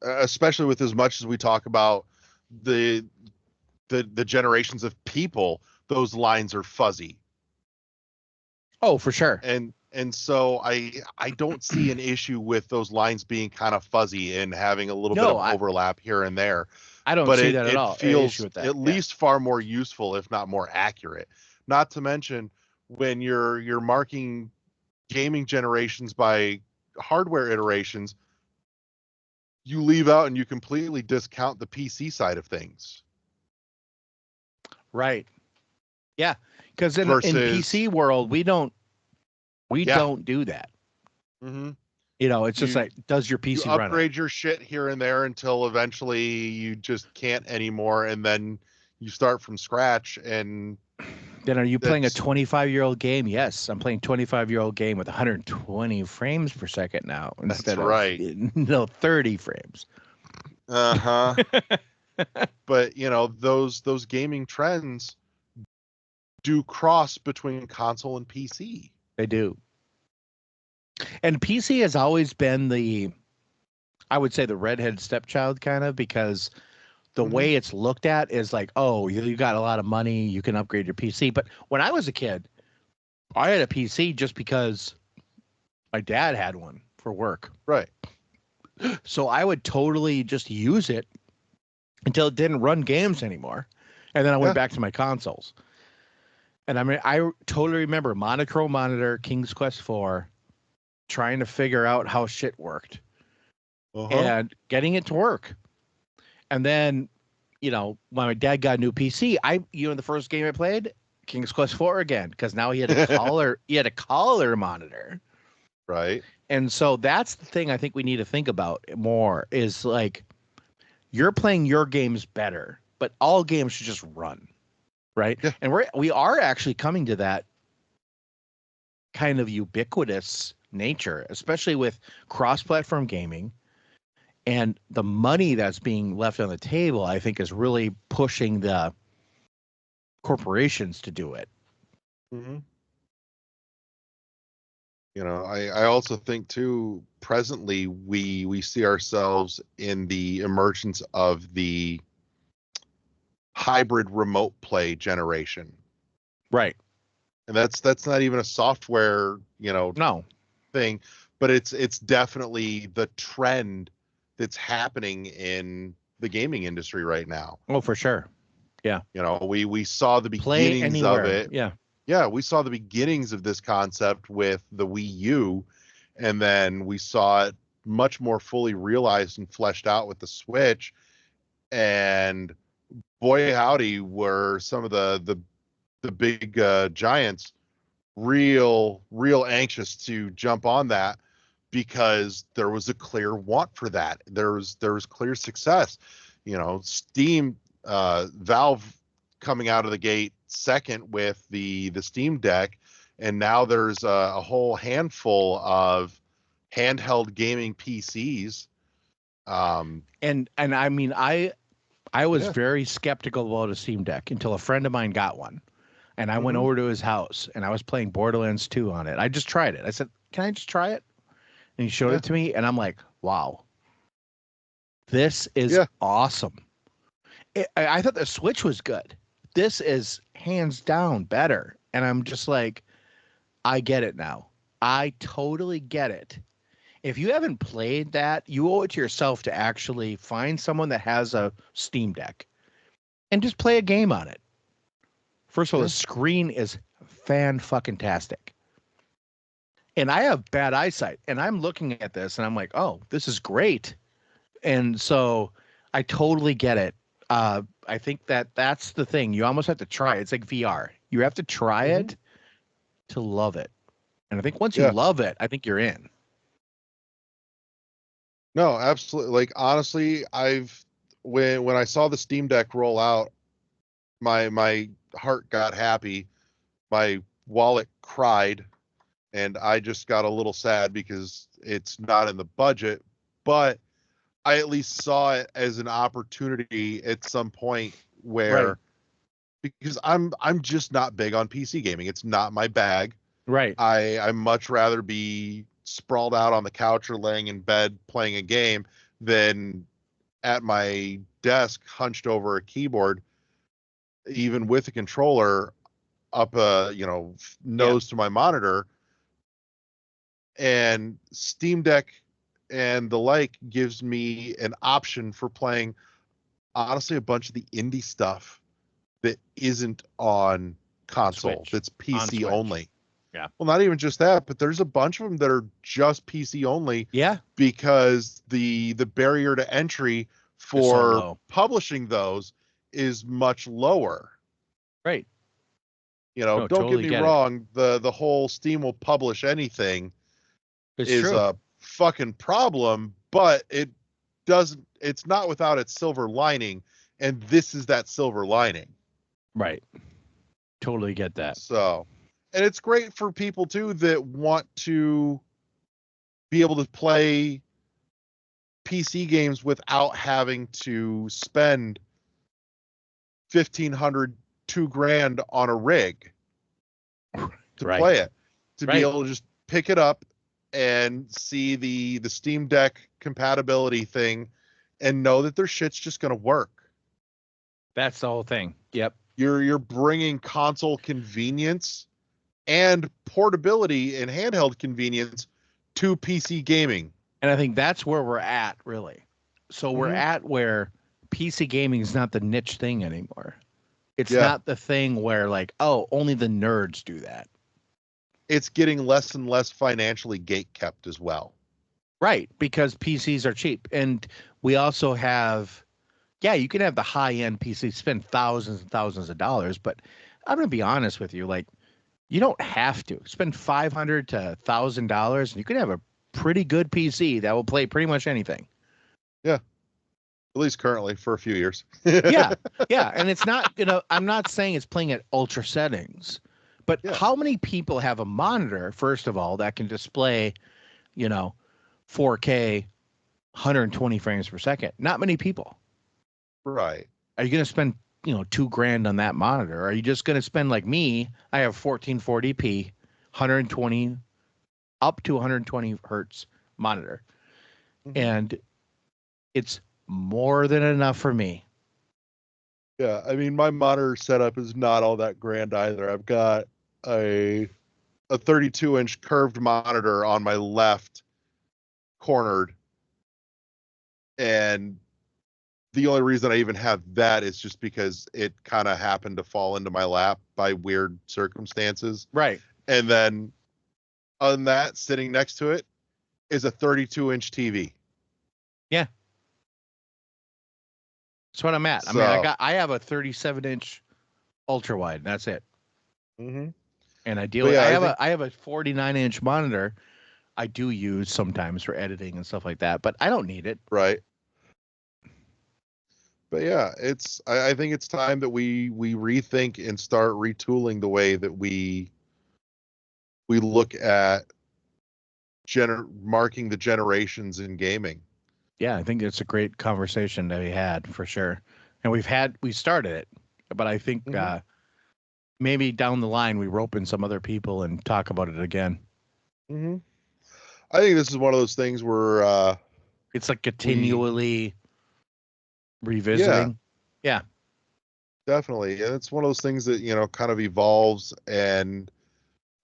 especially with as much as we talk about the generations of people, those lines are fuzzy. Oh, for sure. And so I don't see an issue with those lines being kind of fuzzy and having a little bit of overlap here and there. I don't But see that at all. It feels issue with that. at least far more useful, if not more accurate. Not to mention when you're marking gaming generations by hardware iterations, you leave out and you completely discount the PC side of things. Right. Yeah. Because in PC world, we don't do that. Mm-hmm. It's just like, does your PC run it? Upgrade your shit here and there until eventually you just can't anymore, and then you start from scratch. And then are you playing a 25-year-old game? Yes, I'm playing 25-year-old game with 120 frames per second now instead of 30 frames. Uh-huh. But those gaming trends do cross between console and PC. They do. And PC has always been I would say the redhead stepchild kind of, because the way it's looked at is like, oh, you got a lot of money, you can upgrade your PC. But when I was a kid, I had a PC just because my dad had one for work. Right. So I would totally just use it until it didn't run games anymore. And then I went back to my consoles. And I mean, I totally remember monochrome monitor, King's Quest 4, trying to figure out how shit worked and getting it to work. And then, when my dad got a new PC, the first game I played, King's Quest 4 again, because now he had a color monitor. Right. And so that's the thing I think we need to think about more is like, you're playing your games better, but all games should just run. Right. Yeah. And we are actually coming to that kind of ubiquitous nature, especially with cross-platform gaming, and the money that's being left on the table, I think, is really pushing the corporations to do it. Mm-hmm. I also think too, presently we see ourselves in the emergence of the hybrid remote play generation. Right. And that's not even a software, thing, but it's definitely the trend that's happening in the gaming industry right now. Oh, for sure. Yeah. We saw the beginnings of it. Yeah. Yeah, we saw the beginnings of this concept with the Wii U, and then we saw it much more fully realized and fleshed out with the Switch. And boy howdy, were some of the big giants real anxious to jump on that, because there was a clear want for that. There was clear success. Steam, Valve coming out of the gate second with the Steam Deck, and now there's a whole handful of handheld gaming PCs. And I mean, I was very skeptical about a Steam Deck until a friend of mine got one. And I went over to his house, and I was playing Borderlands 2 on it. I just tried it. I said, can I just try it? And he showed it to me, and I'm like, wow, this is awesome. I thought the Switch was good. This is hands down better. And I'm just like, I get it now. I totally get it. If you haven't played that, you owe it to yourself to actually find someone that has a Steam Deck and just play a game on it. First of all, the screen is fan-fucking-tastic. And I have bad eyesight, and I'm looking at this, and I'm like, oh, this is great. And so I totally get it. I think that's the thing. You almost have to try it. It's like VR. You have to try it to love it. And I think once you love it, I think you're in. No, absolutely. Like, honestly, when I saw the Steam Deck roll out, my heart got happy, my wallet cried, and I just got a little sad because it's not in the budget, but I at least saw it as an opportunity at some point where, because I'm just not big on PC gaming. It's not my bag. Right. I much rather be sprawled out on the couch or laying in bed playing a game than at my desk hunched over a keyboard, even with a controller up nose to my monitor. And Steam Deck and the like gives me an option for playing, honestly, a bunch of the indie stuff that isn't on console, Switch. that's On PC Switch. only. Yeah. Well, not even just that, but there's a bunch of them that are just PC only. Yeah. Because the barrier to entry for low. publishing those is much lower. Right. Don't totally get me get it. wrong, the whole Steam will publish anything It's is true. a fucking problem, but it's not without its silver lining, and this is that silver lining. Right. Totally get that. So, and it's great for people too that want to be able to play PC games without having to spend $1,500, $2,000 on a rig to Right. play it, to Right. be able to just pick it up and see the Steam Deck compatibility thing and know that their shit's just going to work. That's the whole thing. Yep. You're bringing console convenience and portability and handheld convenience to PC gaming. And I think that's where we're at, really. So we're Mhm. at where PC gaming is not the niche thing anymore. It's Yeah. not the thing where like, oh, only the nerds do that. It's getting less and less financially gatekept as well. Right, because PCs are cheap. And we also have, you can have the high-end PC, spend thousands and thousands of dollars, but I'm going to be honest with you, like, you don't have to. Spend $500 to $1,000, and you can have a pretty good PC that will play pretty much anything. Yeah. At least currently for a few years. Yeah. And it's not, I'm not saying it's playing at ultra settings, but how many people have a monitor, first of all, that can display, 4K, 120 frames per second? Not many people. Right. Are you going to spend, $2,000 on that monitor? Are you just going to spend like me? I have 1440p, 120 up to 120 hertz monitor. Mm-hmm. And it's more than enough for me. Yeah, I mean, my monitor setup is not all that grand either. I've got a 32-inch curved monitor on my left, cornered, and the only reason I even have that is just because it kind of happened to fall into my lap by weird circumstances. Right. And then on that, sitting next to it, is a 32-inch TV. Yeah. That's what I'm at. So, I have a 37-inch ultra wide. That's it. Mm-hmm. And I have a 49-inch monitor I do use sometimes for editing and stuff like that, but I don't need it. Right. But yeah, I think it's time that we rethink and start retooling the way that we look at marking the generations in gaming. Yeah, I think it's a great conversation that we had for sure. And we started it, but I think maybe down the line we rope in some other people and talk about it again. Mm-hmm. I think this is one of those things where it's like continually revisiting. Yeah. Definitely. And it's one of those things that, kind of evolves, and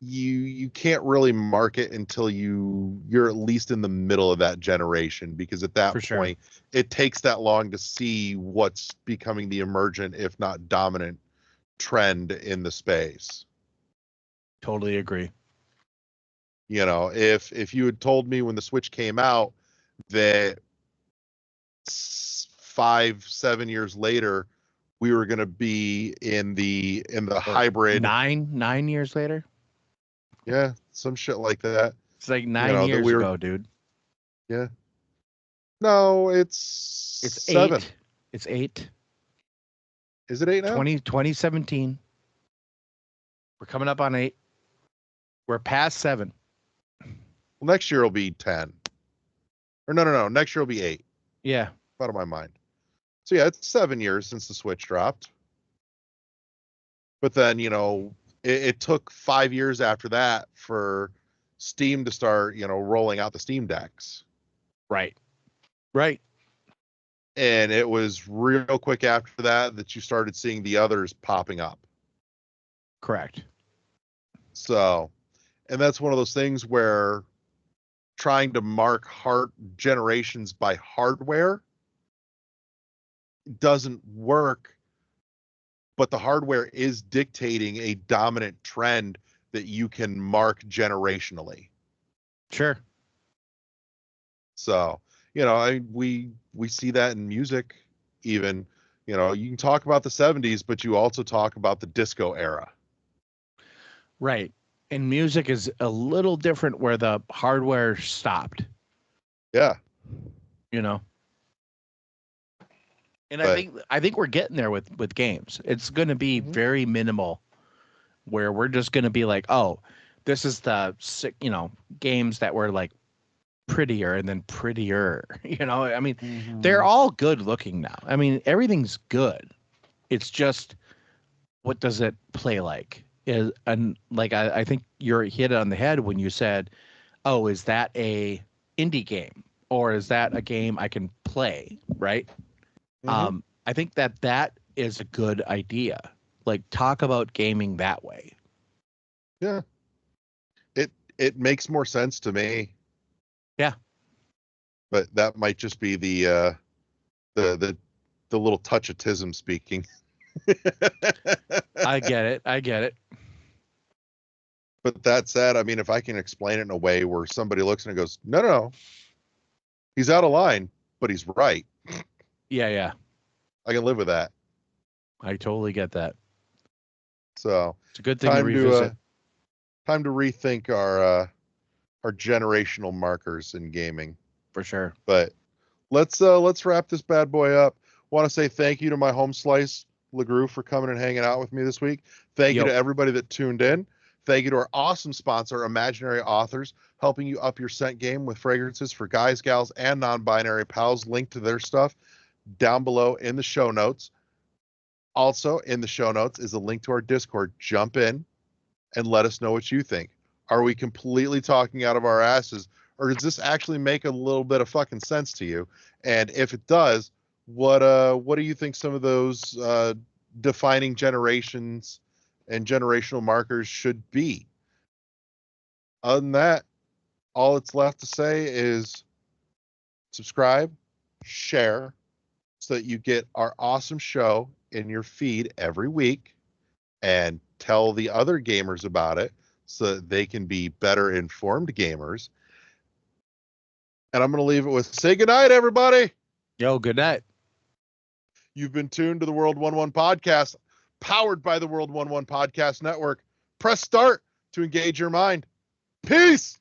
you can't really mark it until you're at least in the middle of that generation, because at that point it takes that long to see what's becoming the emergent, if not dominant, trend in the space. Totally agree. If you had told me when the Switch came out that 5-7 years later we were going to be in the hybrid 9 years later. Yeah, some shit like that. It's like 9 years ago, dude. Yeah. No, it's 7. 8. It's 8. Is it 8 now? 2017. We're coming up on 8. We're past 7. Well, next year will be 10. Or no. Next year will be 8. Yeah. Out of my mind. So yeah, it's 7 years since the Switch dropped. But then, it took 5 years after that for Steam to start, rolling out the Steam Decks. Right. Right. And it was real quick after that you started seeing the others popping up. Correct. So, and that's one of those things where trying to mark generations by hardware doesn't work, but the hardware is dictating a dominant trend that you can mark generationally. Sure. So, we see that in music even. You can talk about the 70s, but you also talk about the disco era. Right. And music is a little different where the hardware stopped. Yeah. And But- I think we're getting there with games. It's going to be very minimal where we're just going to be like, oh, this is the games that were like prettier and then prettier. I mean, they're all good looking now. I mean, everything's good. It's just, what does it play like? And like I think you're hit on the head when you said, oh, is that a indie game or is that a game I can play? Right. I think that is a good idea. Like, talk about gaming that way. Yeah. It makes more sense to me. Yeah. But that might just be the little touch of tism speaking. I get it. But that said, I mean, if I can explain it in a way where somebody looks and goes, no, he's out of line, but he's right. Yeah. I can live with that. I totally get that. So It's a good thing to revisit. Time to rethink our generational markers in gaming. For sure. But let's wrap this bad boy up. Want to say thank you to my home slice, LeGrew, for coming and hanging out with me this week. Thank you to everybody that tuned in. Thank you to our awesome sponsor, Imaginary Authors, helping you up your scent game with fragrances for guys, gals, and non-binary pals. Link to their stuff down below in the show notes. Also in the show notes is a link to our Discord. Jump in and let us know what you think. Are we completely talking out of our asses, or does this actually make a little bit of fucking sense to you? And if it does, what do you think some of those defining generations and generational markers should be? Other than that, all it's left to say is subscribe, share, so that you get our awesome show in your feed every week, and tell the other gamers about it so that they can be better informed gamers. And I'm going to leave it with say goodnight, everybody. Yo, good night. You've been tuned to the World 1-1 podcast, powered by the World 1-1 podcast network. Press start to engage your mind. Peace.